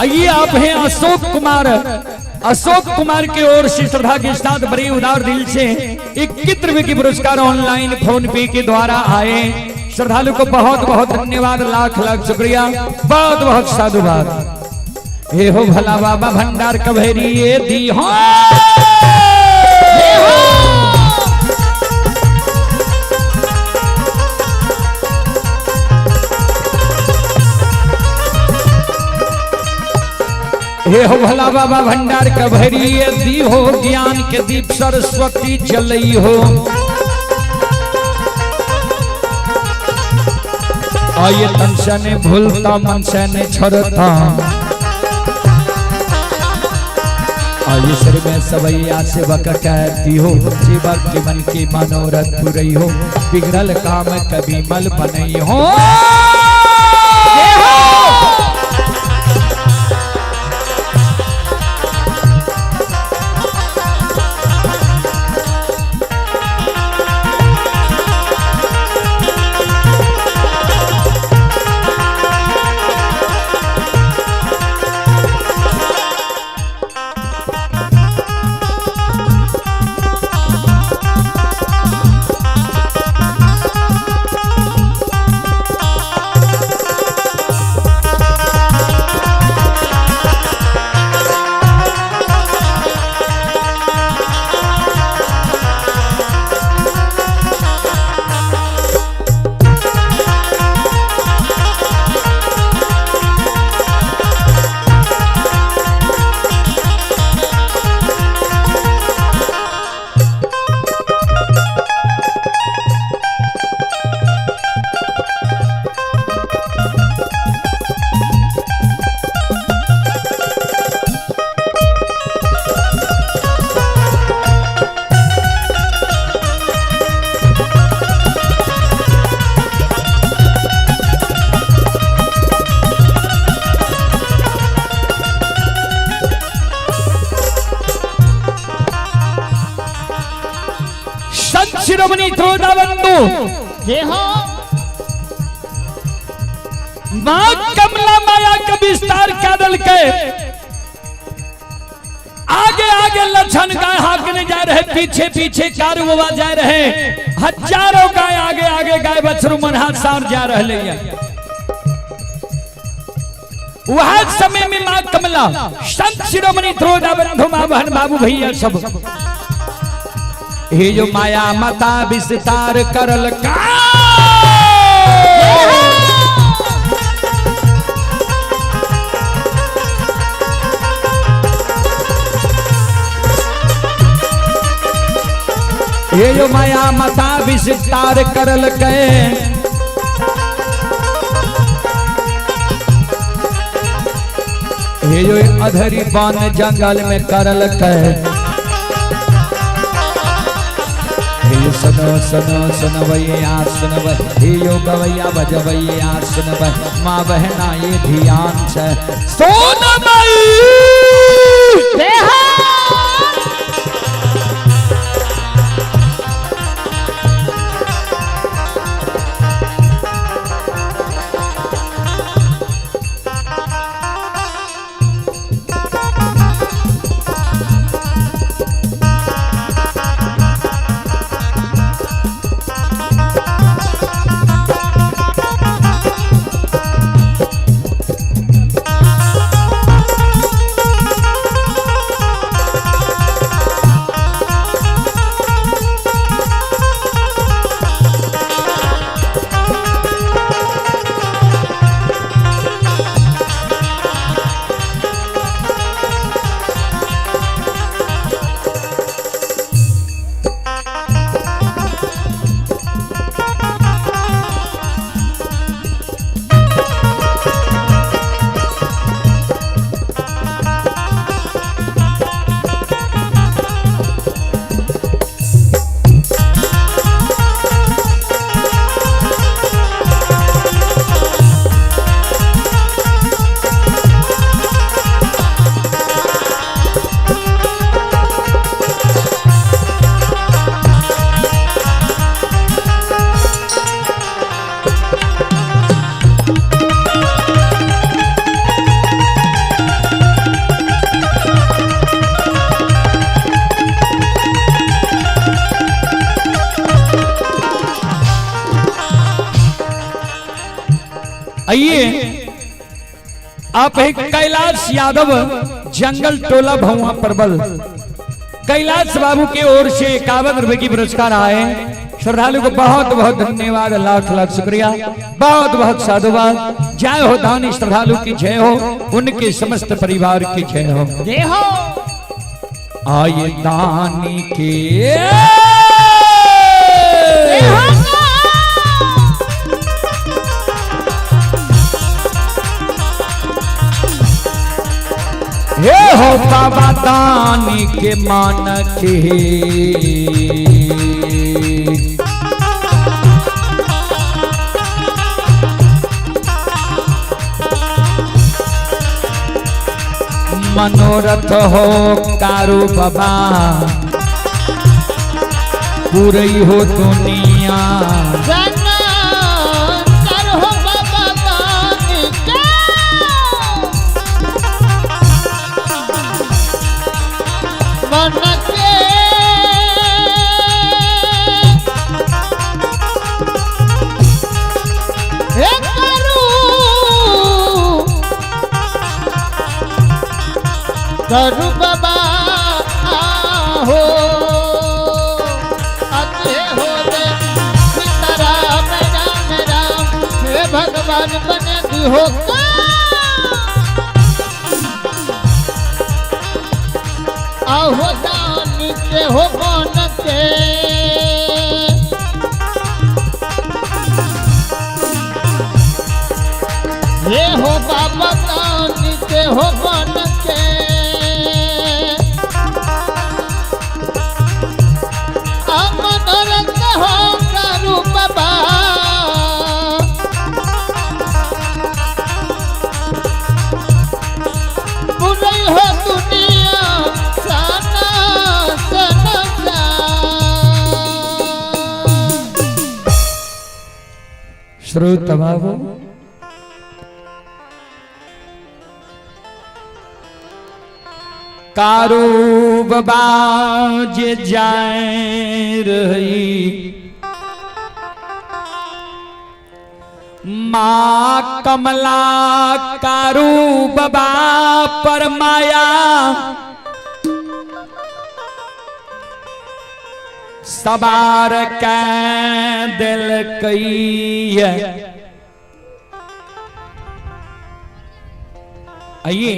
ये आप हैं अशोक कुमार। अशोक कुमार की ओर से श्रद्धा के साथ बड़े उदार दिल से 21 रुपए की पुरस्कार ऑनलाइन फोन पे के द्वारा आए। श्रद्धालु को बहुत बहुत धन्यवाद, लाख लाख शुक्रिया, बहुत बहुत साधुवाद। हे हो भला बाबा भंडार कभेरी ये दी हो। हे हो भला बाबा भंडार कभरी दी हो, ज्ञान के दीप सरस्वती जलई हो। आइए तन से ने भूलता मन से ने छोड़ता, ईश्वर में सवैया सेवक कहती हो, सेवक के मन की मनोरथ पूरी हो, बिगड़ल काम कभी मल बनई हो। शिरोमणि त्रोदाबंधु जय हो। मां कमला माया का विस्तार कादल के आगे आगे लक्षण गाय हाकने जा रहे, पीछे पीछे कारवा जा रहे, हजारों गाय आगे आगे गाय बछरू मनहार सार जा रहे हैं। वह समय में मां कमला, संत शिरोमणि त्रोदाबंधु, मां बहन बाबू भैया सब हे जो माया मता विस्तार करल का हे जो माया मता विस्तार करल के हे जो अधरी वन जंगल में करल के। सुनो सुनो सुनवैया सुनव, हे यो गवैया बजवैया सुनव, माँ बहना ये ध्यान से सोनमई। आइए आप एक कैलाश यादव जंगल टोला भौआ परबल कैलाश बाबू की ओर से 51 रुपए की पुरस्कार आए। श्रद्धालु को बहुत बहुत धन्यवाद, लाख लाख शुक्रिया, बहुत बहुत साधुवाद। जय हो दानी श्रद्धालु की जय हो, उनके समस्त परिवार की जय हो। जय हो। आइए दानी के हे हो बाबा दान दानी के मान के मनोरथ हो कारू बाबा पूरी हो दुनिया जना कर हो बाबा दानी के मन के हे करू बाबा हो अते हो रे सीताराम राम राम हे भगवान बने दी हो आहो दानी के हो मन के ये हो बाबा दानी के हो मन के मनोरथ हो कारू बाबा बुराई हो दुनिया सना सना श्रोत बाबू कारू बाबा जे जाए रही माँ कमला कारू बाबा पर माया सवार कै दिल कई आइए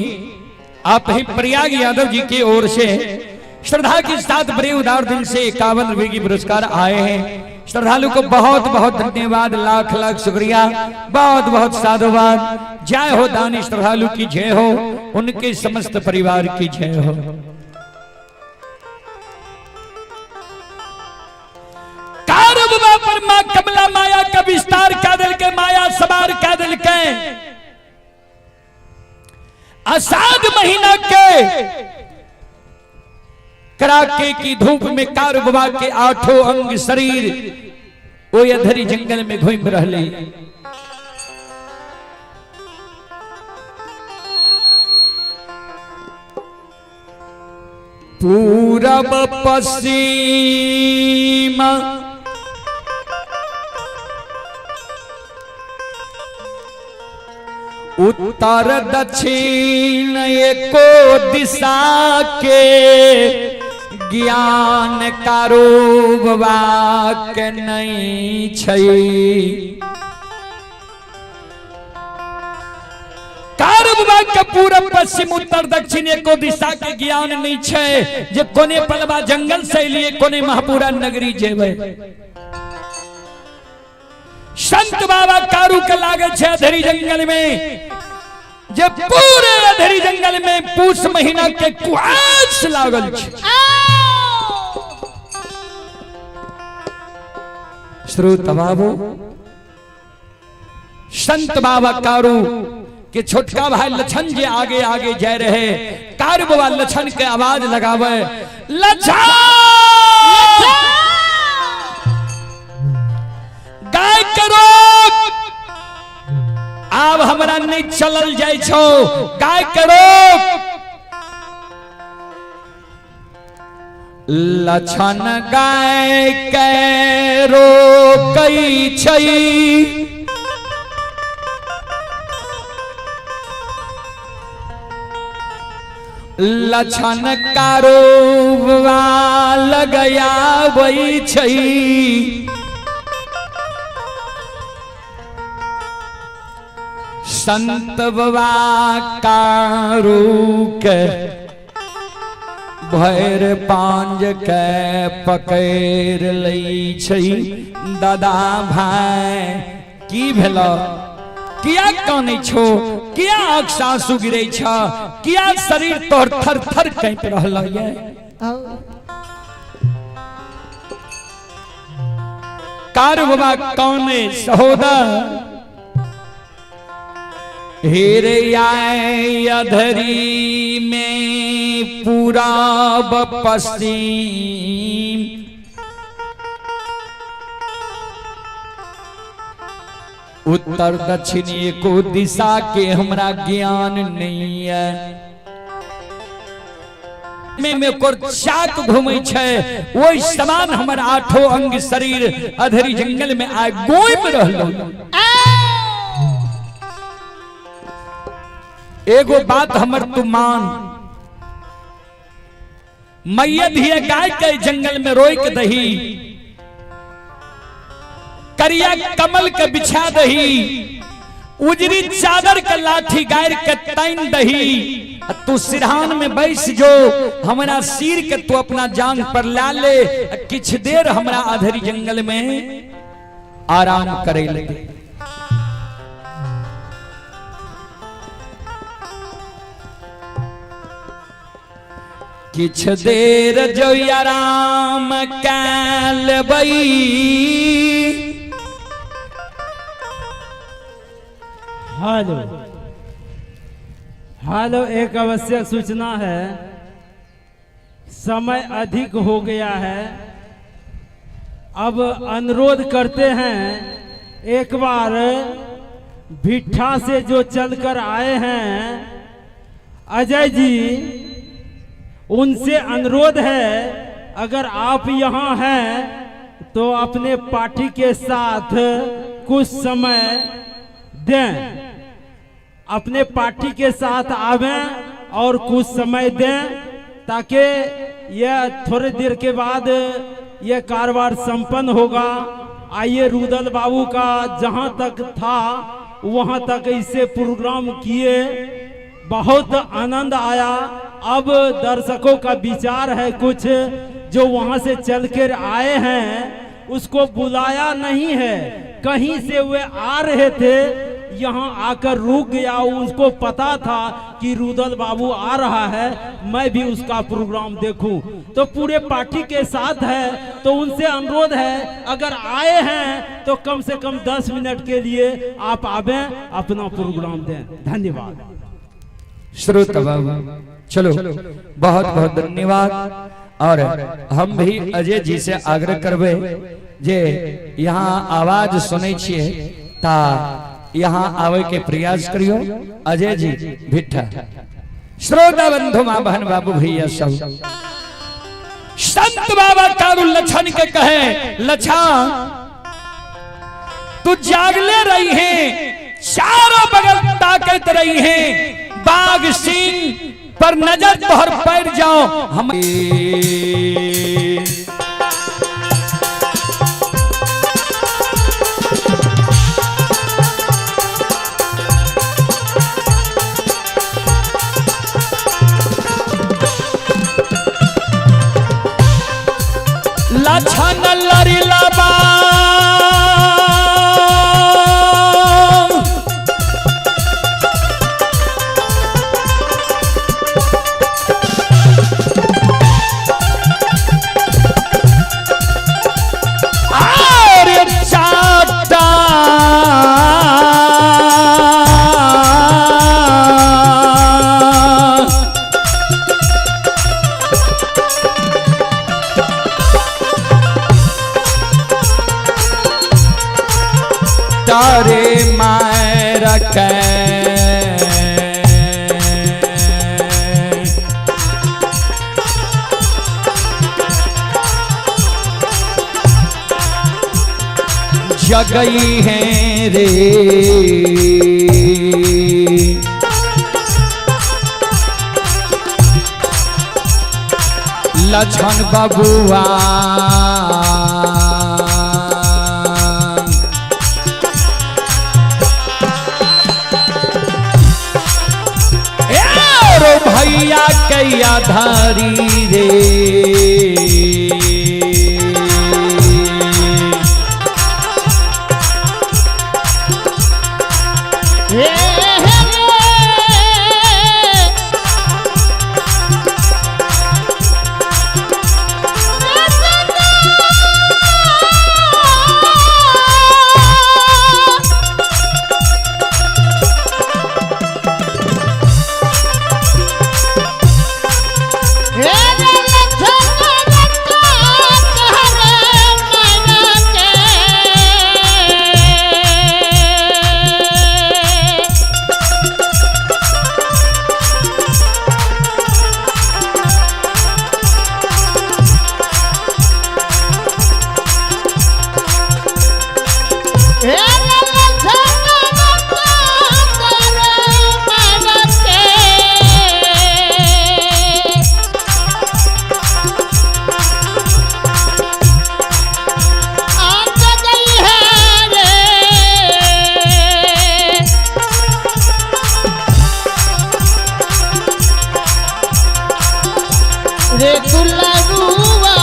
आप ही प्रयाग यादव जी की ओर से श्रद्धा के साथ बड़े उदार दिल से 51 रुपए की पुरस्कार आए हैं। श्रद्धालु को बहुत बहुत धन्यवाद, लाख लाख शुक्रिया, बहुत बहुत साधुवाद। जय हो दानी श्रद्धालु की जय हो, उनके समस्त परिवार की जय हो। कारबा पर मां कमला माया का विस्तार कादल के माया सवार कादल के आषाढ़ महीना के कड़ाके की धूप में कारबा के 8 अंग शरीर वो अधरी जंगल में घूम रहले। पूरब पश्चिम उत्तर दक्षिण एको दिशा के ज्ञान कारोबा के नहीं छई। कारोबा के पूरब पश्चिम उत्तर दक्षिण एको दिशा के ज्ञान नहीं छे। जे कोने पलवा जंगल से लिए कोने महापुरा नगरी जेबे। संत बाबा कारू के लागे छे अधरी जंगल में, जे पूरे अधरी जंगल में पूस महीना के कुआस लागल छे। श्रोता बाबू संत बाबा कारू के छोटका भाई लछन जे आगे आगे जा रहे, कारू बाबा लछन के आवाज लगावे, लछन गाय करो अब हमरा नहीं चलल जाय छो, गाय करो। लछन गाय के रोकै छई, लछन कारोबा लगाबै छई। संत बाबा कारू के भैर पांज के पकड़ लै छई। दादा भाई की भेलो किया काने छो, किया आँख से आंसू गिरे छ, किया शरीर तोहर थर थर कांप रहल है। कार बाबा कौने सहोदर हेरे आए अधरी में पूरब पश्चिम, उत्तर दक्षिण एको दिशा के हमरा ज्ञान नहीं है। में चाक घूमे छे वही समान हमार आठों अंग शरीर अधरी जंगल में आए गोइम रहलो। एगो बात हमर तू मान, मैया भी गाय के जंगल में रोक दही, करिया कमल के बिछा दही, उजरी चादर के लाठी गायर के ताइन दही, तू सिरहान में बैस जो हमारा सिर के तू अपना जांग पर ला ले, किछ देर हमारा अधरी जंगल में आराम करे लगे। किछ देर जो आराम कैल बई, हेलो हेलो, एक आवश्यक सूचना है, समय अधिक हो गया है। अब अनुरोध करते हैं एक बार भिट्ठा से जो चलकर आए हैं अजय जी, उनसे अनुरोध है अगर आप यहाँ हैं तो अपने पार्टी के साथ कुछ समय दें, अपने पार्टी के साथ आवें और कुछ समय दें, ताकि यह थोड़ी देर के बाद यह कारोबार संपन्न होगा। आइए रुदल बाबू का जहां तक था वहां तक इसे प्रोग्राम किए, बहुत आनंद आया। अब दर्शकों का विचार है कुछ जो वहां से चलकर आए हैं उसको बुलाया नहीं है, कहीं से वे आ रहे थे, यहाँ आकर रुक गया। उसको पता था कि रुदल बाबू आ रहा है, मैं भी उसका प्रोग्राम देखूं, तो पूरे पार्टी के साथ है। तो उनसे अनुरोध है अगर आए हैं तो कम से कम 10 मिनट के लिए आप आवे, अपना प्रोग्राम दें। धन्यवाद। श्रोता बाबू चलो बहुत बहुत धन्यवाद। और हम भी अजय जी से आग्रह करबे जे यहाँ आवाज सुने छिए ता यहाँ आवे के प्रयास करियो। अजय जी भिट्ठा, श्रोता बंधु माँ बहन बाबू भैया सब, संत बाबा कारू लछन के कहे, लछन तू जागले रही है, चारों बगल ताकत रही है, बाघ सिंह पर नजर तोहर पैर जाओ हम। लछन लरिला बा तारे मायरा के जगई है रे, लछन बबुआ भैया कैया धारी रे, रे दुल्लरुआ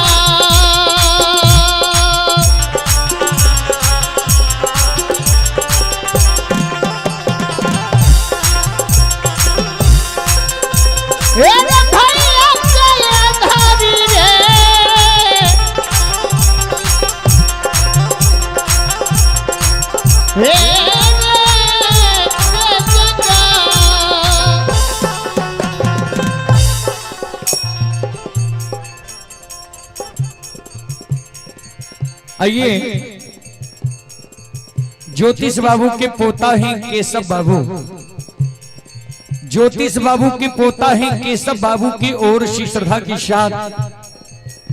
रे भैया चले धारी रे रे आइए ज्योतिष बाबू के पोता हैं केशव बाबू, ज्योतिष बाबू के पोता हैं केशव बाबू की ओर से श्रद्धा के साथ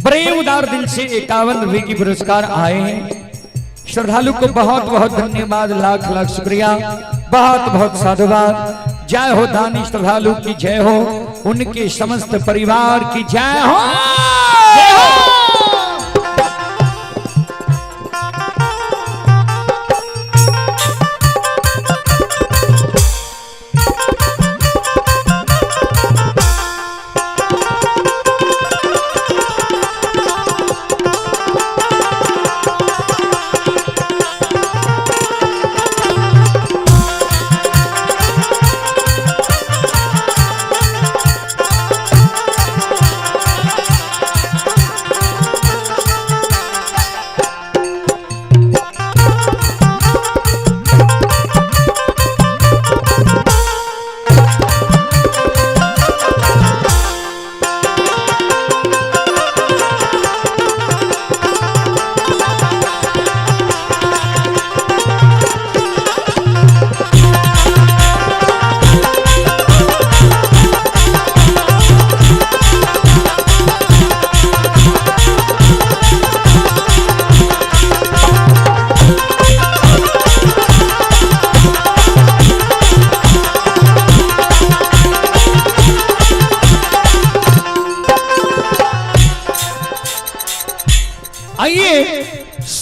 बड़े उदार दिल से 51 रुपए की पुरस्कार आए हैं। श्रद्धालु को बहुत बहुत धन्यवाद, लाख लाख शुक्रिया, बहुत बहुत साधुवाद। जय हो दानी श्रद्धालु की जय हो, उनके समस्त परिवार की जय हो।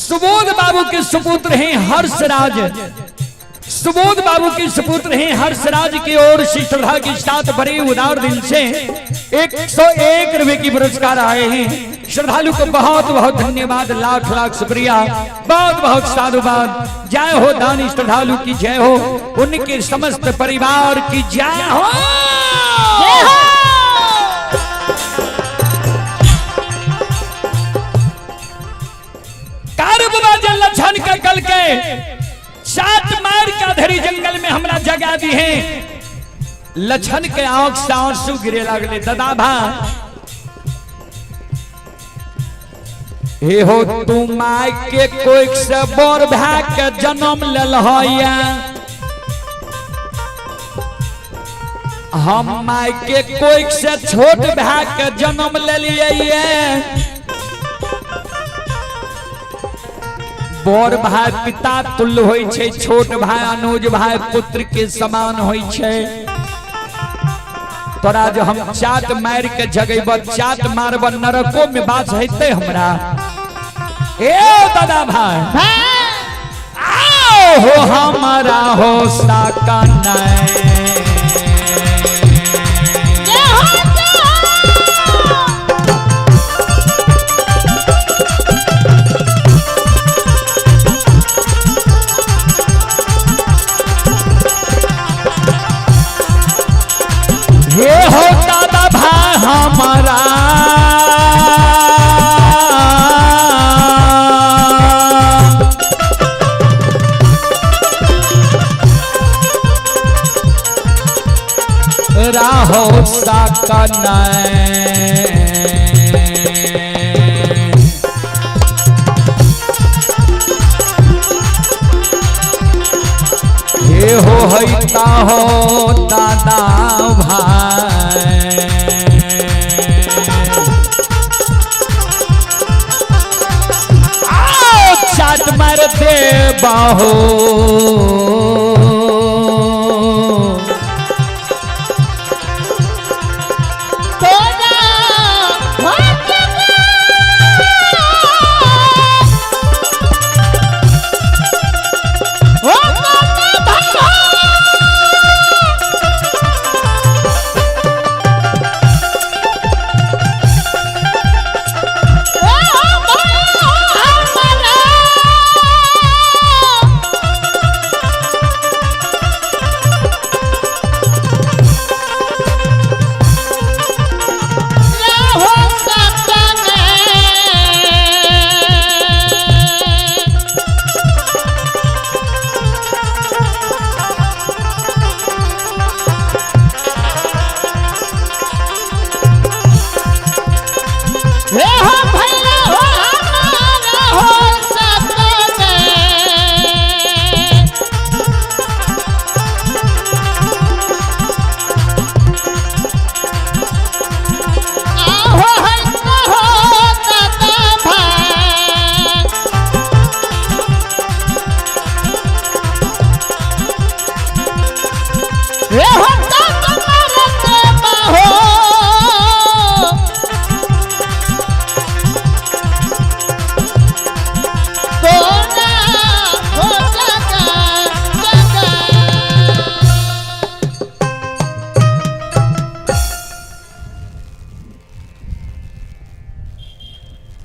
सुबोध बाबू के सुपुत्र हैं हर्षराज, सुबोध बाबू के सुपुत्र हैं हर्षराज की ओर से श्रद्धा के साथ बड़े उदार दिल से 101 रुपए की पुरस्कार आए हैं। श्रद्धालु को बहुत बहुत धन्यवाद, लाख लाख शुक्रिया, बहुत बहुत साधुवाद। जय हो दानी श्रद्धालु की जय हो, उनके समस्त परिवार की जय हो। लछन का कल के सात मार का धरी जंगल में हमरा जगा दी है। लछन के आंख से आंसू गिरे लगले। दादा भा हे हो तू माय के कोई से बोर भाग के जन्म लेल होया, हम माय के कोई से छोट भाग के जन्म ले लिए। बड़ भाई पिता तुल्य होय छे, छोट भाई अनुज भाई पुत्र के समान होय छे। तोरा जो हम चाट मार के जगैब, चाट मारब नरको में बात हेते हमरा। ए दादा भाई आओ हो हमारा हो साका नहीं। ये हो दादा भाई हमारा राहो साका ये हो हैता हो दादा भाई। आओ चाट मार दे बाहो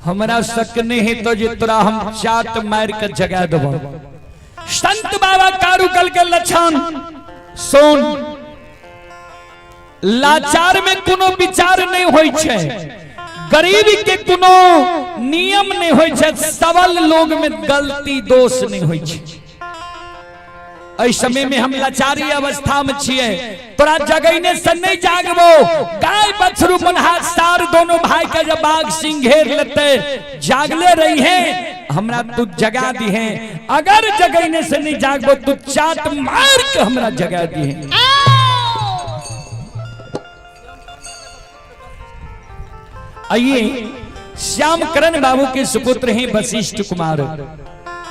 हमरा शक नहीं तो जे तोरा हम चाट मार के जगा देबो। संत बाबा कारुकल के लक्षण सुन, लाचार में कोनो विचार नहीं होय छे, गरीबी के कोनो नियम नहीं होय छे, सबल लोग में गलती दोष नहीं होय छे। इस समय में हम लाचारी अवस्था में छिए, तोरा जगैने से नहीं जागबो। गाय बछरू मनहार सार दोनों भाई का जब बाघ सिंह घेर लेते जागले रही है, हमरा तू जगा दी है। अगर जगैने से नहीं जागबो तू चाट मार के हमरा जगा दी है। आइए, श्यामकरण बाबू के सुपुत्र हैं वशिष्ठ कुमार।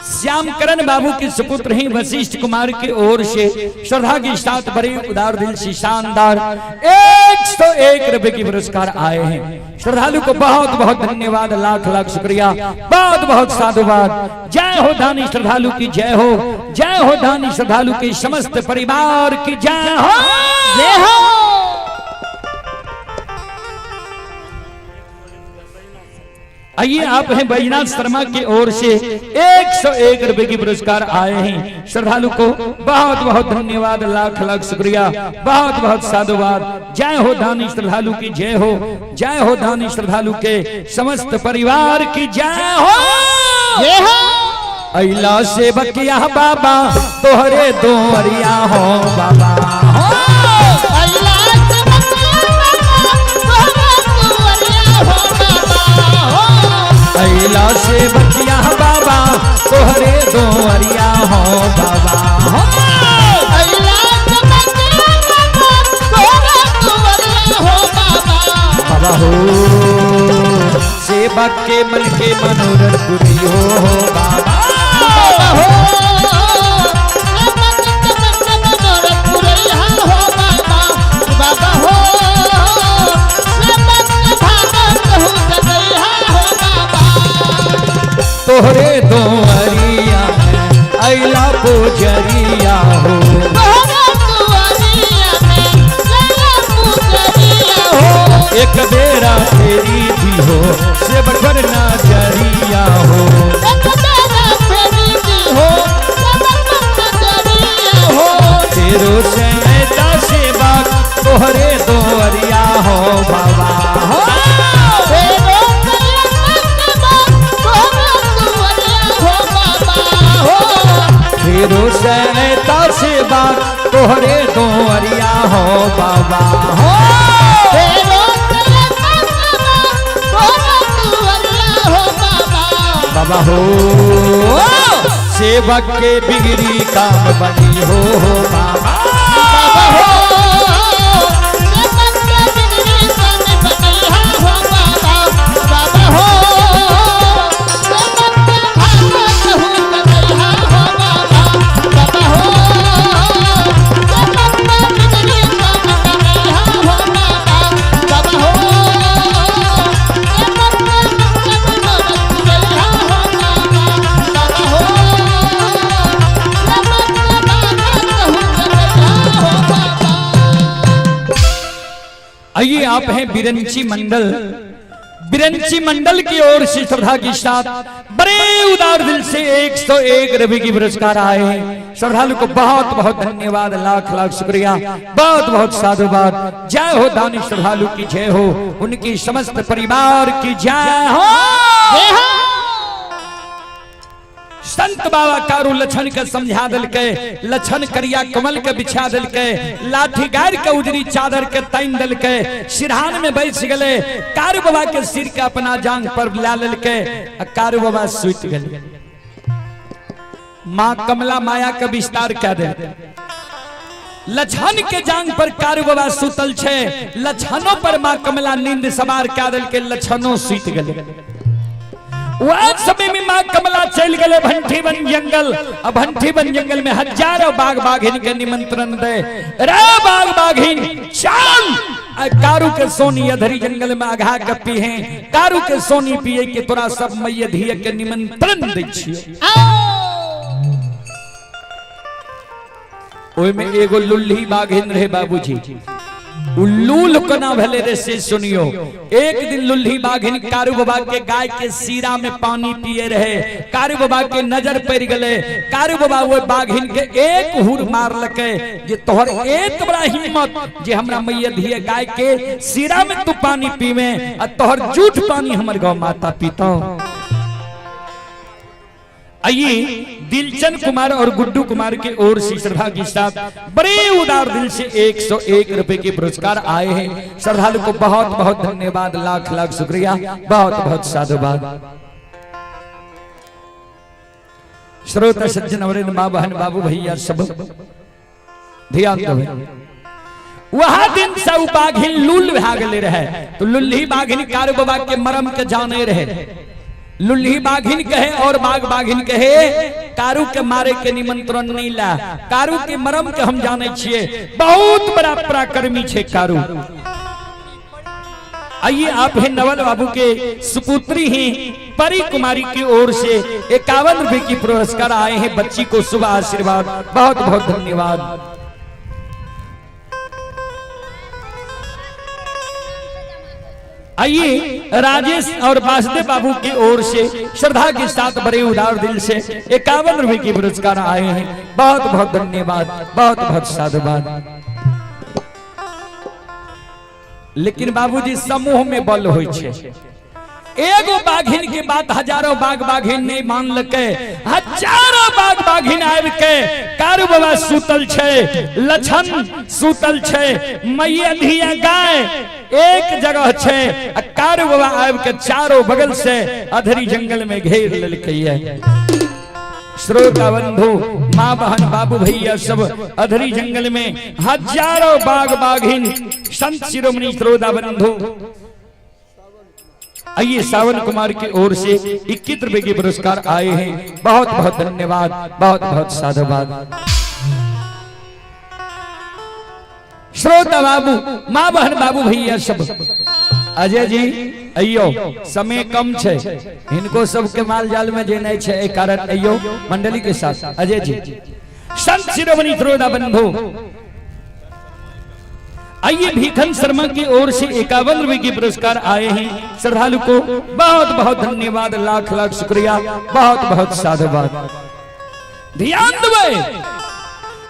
श्यामकरण बाबू के सुपुत्र हैं वशिष्ठ कुमार की ओर से श्रद्धा के साथ बड़े उदार दिल से शानदार 101 रुपए की पुरस्कार आए हैं। श्रद्धालु को बहुत बहुत धन्यवाद, लाख लाख शुक्रिया, बहुत बहुत साधुवाद। जय हो दानी श्रद्धालु की जय हो, जय हो दानी श्रद्धालु के समस्त परिवार की जय हो, जय हो। आइए, आप हैं बैजनाथ शर्मा की ओर से 101 रुपए की पुरस्कार आए हैं। श्रद्धालु को बहुत बहुत धन्यवाद, लाख लाख शुक्रिया, बहुत बहुत साधुवाद। जय हो दानी श्रद्धालु की जय हो, जय हो दानी श्रद्धालु के समस्त परिवार की जय हो, जय हो। अइला से बकिया बाबा तोहरे दोरिया हो बाबा हो, अइला से बकिया बाबा तोहरे दोरिया हो बाबा हो, अइला से बकिया बाबा तोहरे दोरिया हो बाबा हो। सेवक के मन के मनोरथ पूरी हो बाबा हो, तोहरे दोरिया में अइला पुजरिया हो, एक बेरा तेरी भी हो सेवकर नजरिया हो, तेरो से सेवा तोहरे दोरिया हो बाबा हो, तेरो सहता सेवा तोहरे दोरिया हो बाबा हो, बाबा हो। सेवक के बिगड़ी काम बनी हो बाबा हो, आइए आप हैं बिरंची मंडल, बिरंची मंडल की ओर से श्रद्धा के साथ बड़े उदार दिल से 101 रवि की पुरस्कार आए हैं। श्रद्धालु को बहुत बहुत धन्यवाद, लाख लाख शुक्रिया, बहुत बहुत साधुवाद। जय हो दानिश श्रद्धालु की जय हो, उनकी समस्त परिवार की जय हो। संत बाबा कारू लछन के समझा दिल के, लछन करिया कमल के बिछा दिल के, लाठी गार के उजरी चादर के तैन दिल के, सिरहान में बैठ गले, कारू बाबा के सिर के अपना जांग पर ला लिल के, कारू बाबा सुत गले। माँ कमला माया का विस्तार कर दे, लछन के जांग पर कारू बाबा सुतल छे, लछनों पर माँ कमला नींद सवार कर दिल के, लछनों सुत गले। वह समय में माँ कमला चल गए भंठी बन जंगल, अब भंठी बन जंगल में हजारों बाघ बाघिन के निमंत्रण दे, रे बाघ बाघिन चल कारू के सोनी अधरी जंगल में आघा के पीहे, कारू के सोनी पिए के तोरा सब मैया धिया के निमंत्रण दै छियै। ओय में एगो लुल्ही बाघिन रहे बाबूजी, उल्लूल कोना भले रे से सुनियो। एक दिन लुल्ही बाघिन कारू बाबा के गाय के सीरा में पानी पिए रहे, कारू बाबा के नजर पड़ गले, कारू बाबा वो बाघिन के एक हुर मार लके, जे तोहर एक बड़ा हिम्मत जे हमरा मैया धिया गाय के सीरा में तू पानी पीवे और तोहर झूठ पानी हमर गौ माता पीता। आइए दिलचंद कुमार और गुड्डू कुमार के ओर से श्रद्धा के साथ बड़े उदार दिल से 101 रुपए के पुरस्कार आए हैं। श्रद्धालु को बहुत बहुत धन्यवाद, लाख लाख शुक्रिया, बहुत बहुत साधुवाद। श्रोता सज्जन वरिष्ठ माँ बहन बाबू भैया सब ध्यान दो। वह दिन सब बाघिन लूल भागले रहे, तो लुल्ही बाघिन कारू बाबा के मरम के जाने रहे। लुल्ही बाघिन कहे और बाघ बाघिन कहे कारू के मारे के निमंत्रण नहीं ला, कारू के मरम के हम जाने छिए, बहुत बड़ा पराक्रमी छे कारू। आइए आप हैं नवल बाबू के सुपुत्री ही परी कुमारी की ओर से 51 रुपए की पुरस्कार आए हैं। बच्ची को शुभ आशीर्वाद, बहुत बहुत धन्यवाद। आइए राजेश और वासुदेव बाबू की ओर से श्रद्धा के साथ बड़े उदार दिल से 51 रुपए की पुरस्कार आए हैं। बहुत बहुत धन्यवाद, बहुत बहुत साधुवाद। लेकिन बाबूजी समूह में बल होय छे, एगो बाघिन के बात हजारों बाघ बाघिन नहीं मान लके, हजारों बाघ बाघिन आबि के कारू बाबा सुतल छे, लछन सुतल छे, मैया धिया गाय एक जगह छे, कारू बाबा आबि के चारों बगल से अधरी जंगल में घेर लेलकै। श्रोता बंधु माँ बहन बाबू भैया सब अधरी जंगल में हजारों बाघ बाघिन संत शिरोमणि श्रोता बंधु। आइए सावन कुमार की ओर से 21 रुपए के पुरस्कार आए हैं। बहुत बहुत धन्यवाद, बहुत बहुत साधुवाद। श्रोता बाबू माँ बहन बाबू भैया सब, अजय जी अयो समय कम छे, इनको सबके माल जाल में जेने छे, ए कारण अयो मंडली के साथ अजय जी संत शिरोमणि श्रोता बंधु। आइए भीखन शर्मा की ओर से 51 रुपए के पुरस्कार आए हैं। श्रद्धालु को बहुत बहुत धन्यवाद, लाख लाख शुक्रिया, बहुत बहुत साधुवाद। ध्यान देवे,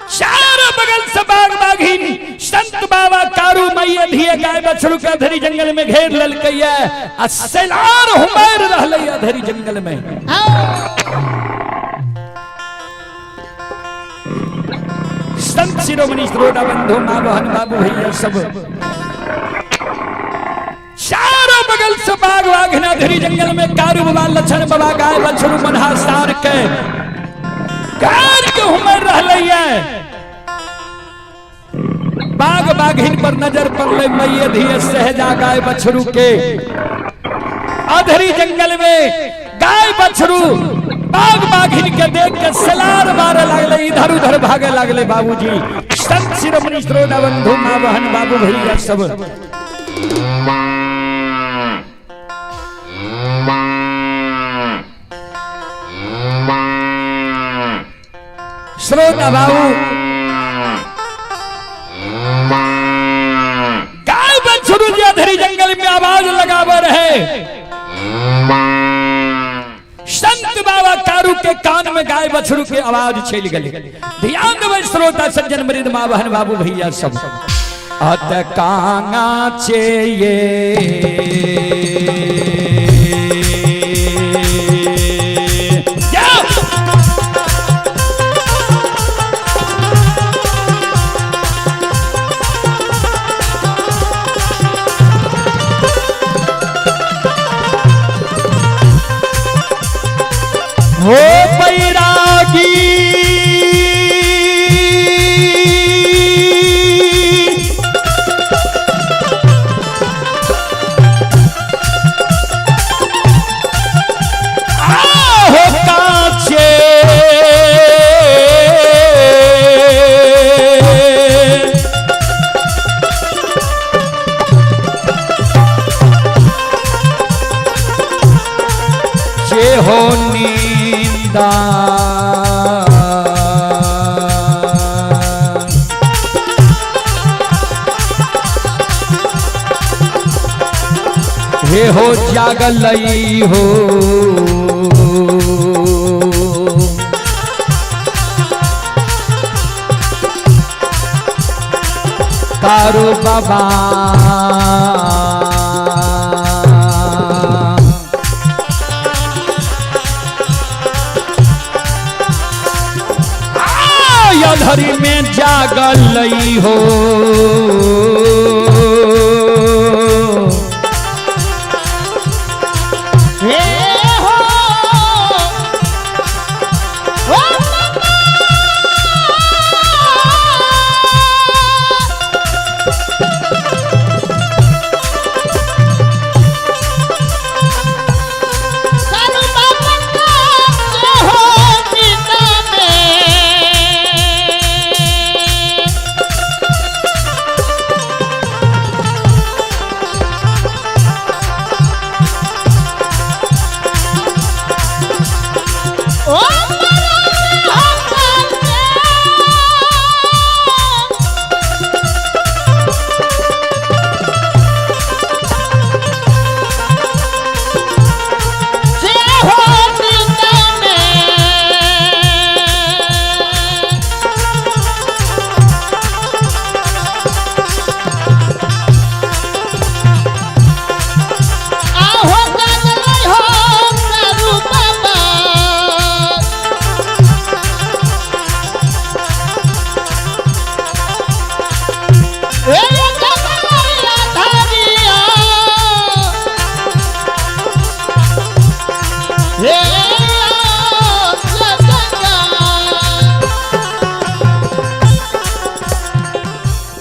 चारों बगल से बाघ बाघिन संत बाबा कारू मैया धिया गाय बछड़ू के अधरी जंगल में घेर ललकैया, आ सैलार हुमैर रहलै अधरी जंगल में। संत शिरोमणि श्रोता बंधु माँ बहन बाबू भैया सब, चारों बगल से बाघ बाघिन अधरी जंगल में कारू बाबा लछन बाबा गाय बछड़ू मन्हा सार के गार के हुमर रहलैया। बाघ बाघिन पर नजर पड़ले मैया धिया सहजा गाय बछड़ू के, अधरी जंगल में गाय बछड़ू बाघ बाघिन के देख के सलार मारे लगले, इधर उधर भागे लगले। बाबूजी संत शिरोमणि श्रोता बंधु माँ बहन बाबू भैया सब, श्रोता बाबू गाय बछड़ू आवाज लगावा रहे। संत बाबा कारू के कान में गाय बछरू के आवाज छेल गले। ध्यान देवे श्रोता सज्जन मृद माँ बहन बाबू भैया सब। अत कांगा ये हो बैरागी हो काचे जे हो नींदा हे हो जागलई हो कारू बाबा धरी में जागलई हो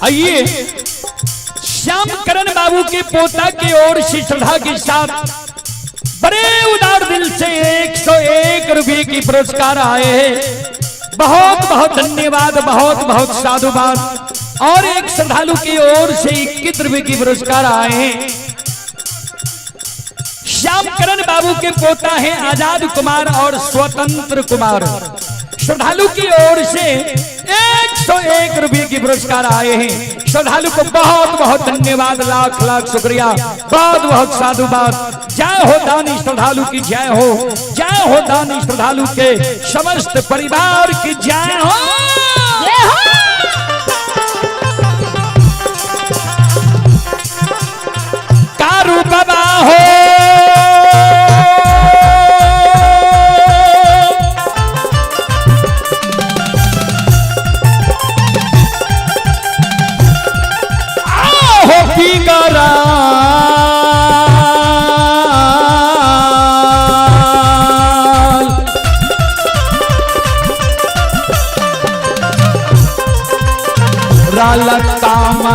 आइए श्याम करण बाबू के पोता की ओर से श्रद्धा के साथ बड़े उदार दिल से 101 रुपये की पुरस्कार आए हैं। बहुत बहुत धन्यवाद, बहुत बहुत साधुवाद। और एक श्रद्धालु की ओर से 21 रुपये की पुरस्कार आए हैं। श्याम करण बाबू के पोता हैं आजाद कुमार और स्वतंत्र कुमार। श्रद्धालु की ओर से 101 रुपये की पुरस्कार आए हैं। श्रद्धालु को बहुत बहुत धन्यवाद, लाख लाख शुक्रिया, बहुत बहुत साधुवाद। जय हो दानी श्रद्धालु की जय हो, जय हो दानी श्रद्धालु के समस्त परिवार की जय हो, जय हो। कारू बाबा हो काम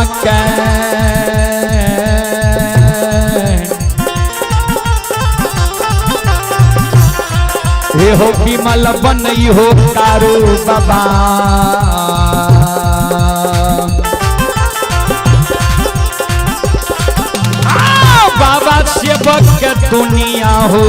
हे हो विमल बनई हो कारू बाबा। बाबा सेवक के दुनिया हो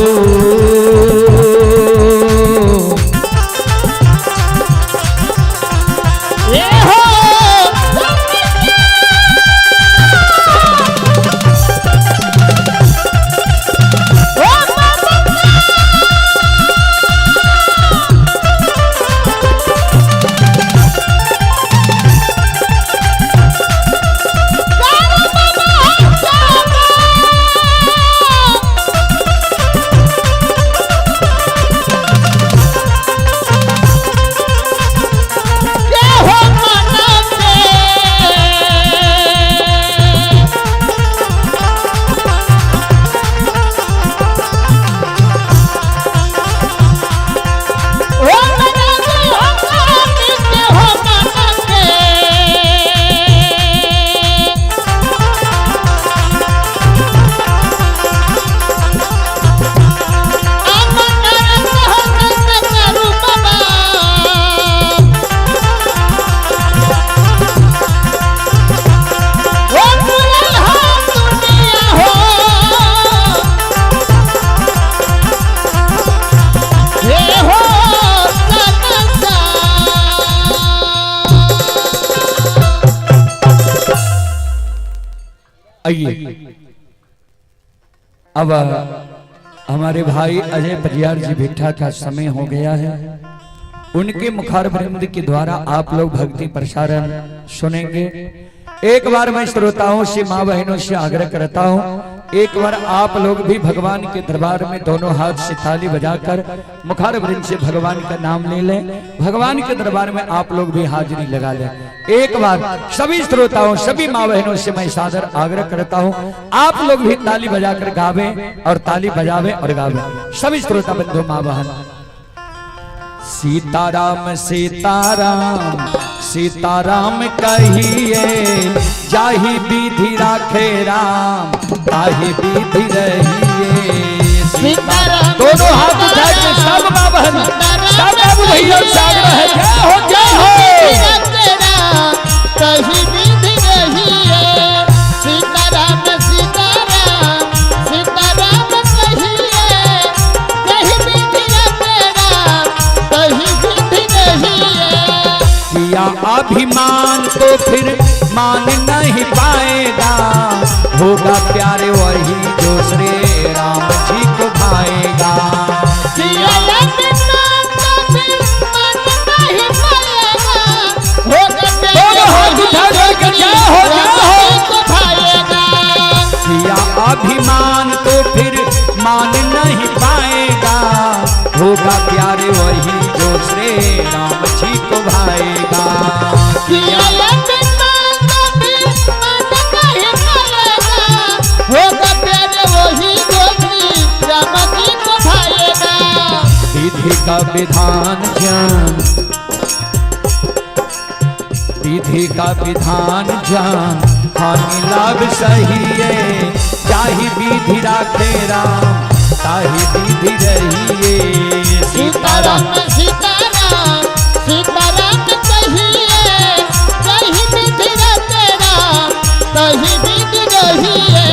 आइए अब हमारे भाई अजय बजियार जी भिट्ठा का समय हो गया है। उनके मुखारबिंद के द्वारा आप लोग भक्ति प्रसारण सुनेंगे। एक बार मैं श्रोताओं से, माँ बहनों से आग्रह करता हूँ, एक बार आप लोग भी भगवान के दरबार में दोनों हाथ से ताली बजाकर मुखारबिंद से भगवान का नाम ले लें। भगवान के दरबार में आप लोग भी हाजिरी लगा लें। एक बार सभी श्रोताओं, सभी माँ बहनों से मैं सादर आग्रह करता हूँ, आप लोग भी ताली बजाकर गावे और ताली बजावे और गावे। सभी श्रोता बंधु माँ बहन, सीताराम सीताराम सीताराम कहिए, जाहि विधि राखे राम, ताहि विधि रहिए। सीताराम दोनों हाथ उठा के सब माँ बहन, सब बाबू भैया सागर है, जय हो जय हो। कहीं विधि रहिए, सीताराम सीताराम सीताराम कहिए, कहीं विधि राम, कहीं विधि रहिए। किया अभिमान तो फिर मान नहीं पाएगा, होगा प्यारे वही जो श्री राम जी को भाएगा। किया अभिमान तो फिर मान नहीं पाएगा, होगा प्यारे हाथ उठा करके जय हो जय हो। को भाएगा। किया अभिमान तो फिर मान नहीं पाएगा, होगा प्यारे वही जो श्री राम जी को भाएगा। किया अभिमान तो फिर मान नहीं पाएगा, होगा प्यारे वही जो श्री राम जी को भाएगा। विधि का विधान जान, विधि का विधान जान, हानि लाभ सही है, चाहे विधि राखे राम, ताहि विधि रहिए। सीताराम सीताराम सीताराम कहिए, कहीं विधि राखे राम, कहीं विधि रहिए।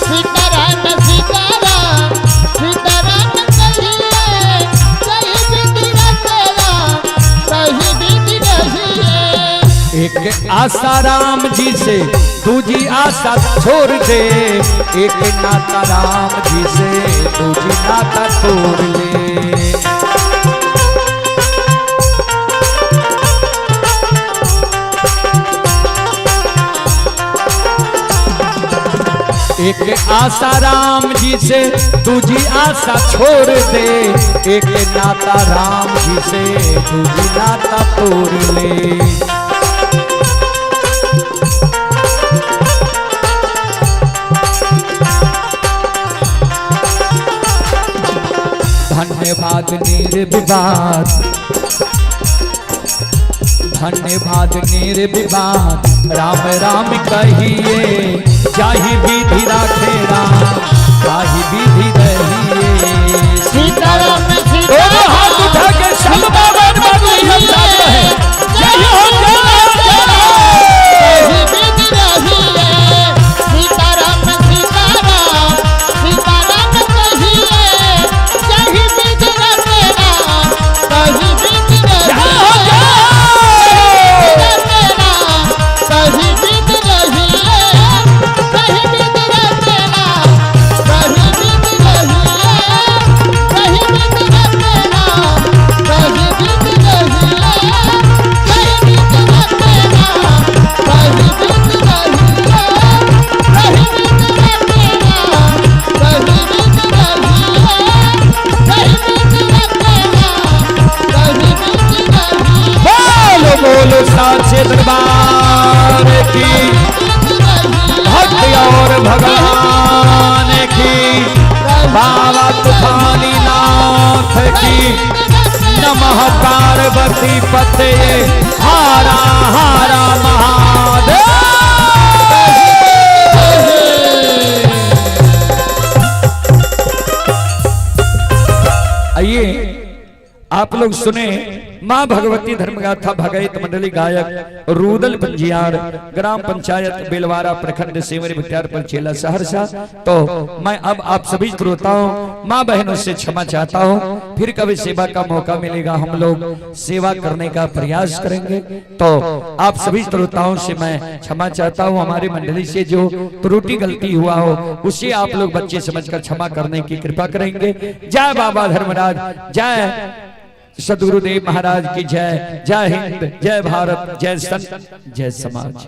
सीताराम सीताराम सीताराम कहिए, कहीं विधि राखे राम, कहीं विधि रहिए। एक आशा राम जी से दूजी आशा छोड़ दे, एक नाता राम जी से दूजी नाता तोड़ ले। एक आशा राम जी से दूजी आशा छोड़ दे, एक नाता राम जी से दूजी नाता तोड़ ले। धन्यवाद निर्विवाद, धन्यवाद निर्विवाद, राम राम कहिए, चाहे विधि राखे राम, ताहि विधि रहिए। सीताराम दोनों हाथ उठा के सब बाबन बाबू हम साथ है, जय हो जय हो। कहीं विधि रहिए, सीताराम सीताराम सीताराम कहिए, कहीं विधि राखे राम, कहीं विधि जय हो रहिए। जय। कहीं विधि रहिए, कहीं विधि राखे राम, कहीं विधि रहिए। कहीं विधि राखे राम, कहीं विधि रहिए। कहीं विधि राखे राम, कहीं विधि रहिए। कहीं विधि राखे राम, कहीं विधि रहिए। कहीं विधि राखे राम, कहीं विधि रहिए। बोलो बोलो साचे दरबार की, भक्ति और भगवान की, बाबा तूफानी नाथ की, नमः पार्वती पते हारा हारा महादेव। आइए आप लोग सुने माँ भगवती धर्मगाथा भगत मंडली गायक रूदल पंजियार, ग्राम पंचायत बेलवारा, प्रखंड सेवरी बख्तियारपुर जिला सहरसा। तो मैं अब आप सभी श्रोताओं माँ बहनों से क्षमा चाहता हूँ। फिर कभी सेवा का मौका मिलेगा हम लोग सेवा करने का प्रयास करेंगे। तो आप सभी श्रोताओं से मैं क्षमा चाहता हूँ, हमारी मंडली से जो त्रुटि गलती हुआ हो उसे आप लोग बच्चे समझकर क्षमा करने की कृपा करेंगे। जय बाबा धर्मराज, जय सदगुरुदेव महाराज की जय। जय हिंद, जय भारत, जय संत, जय समाज।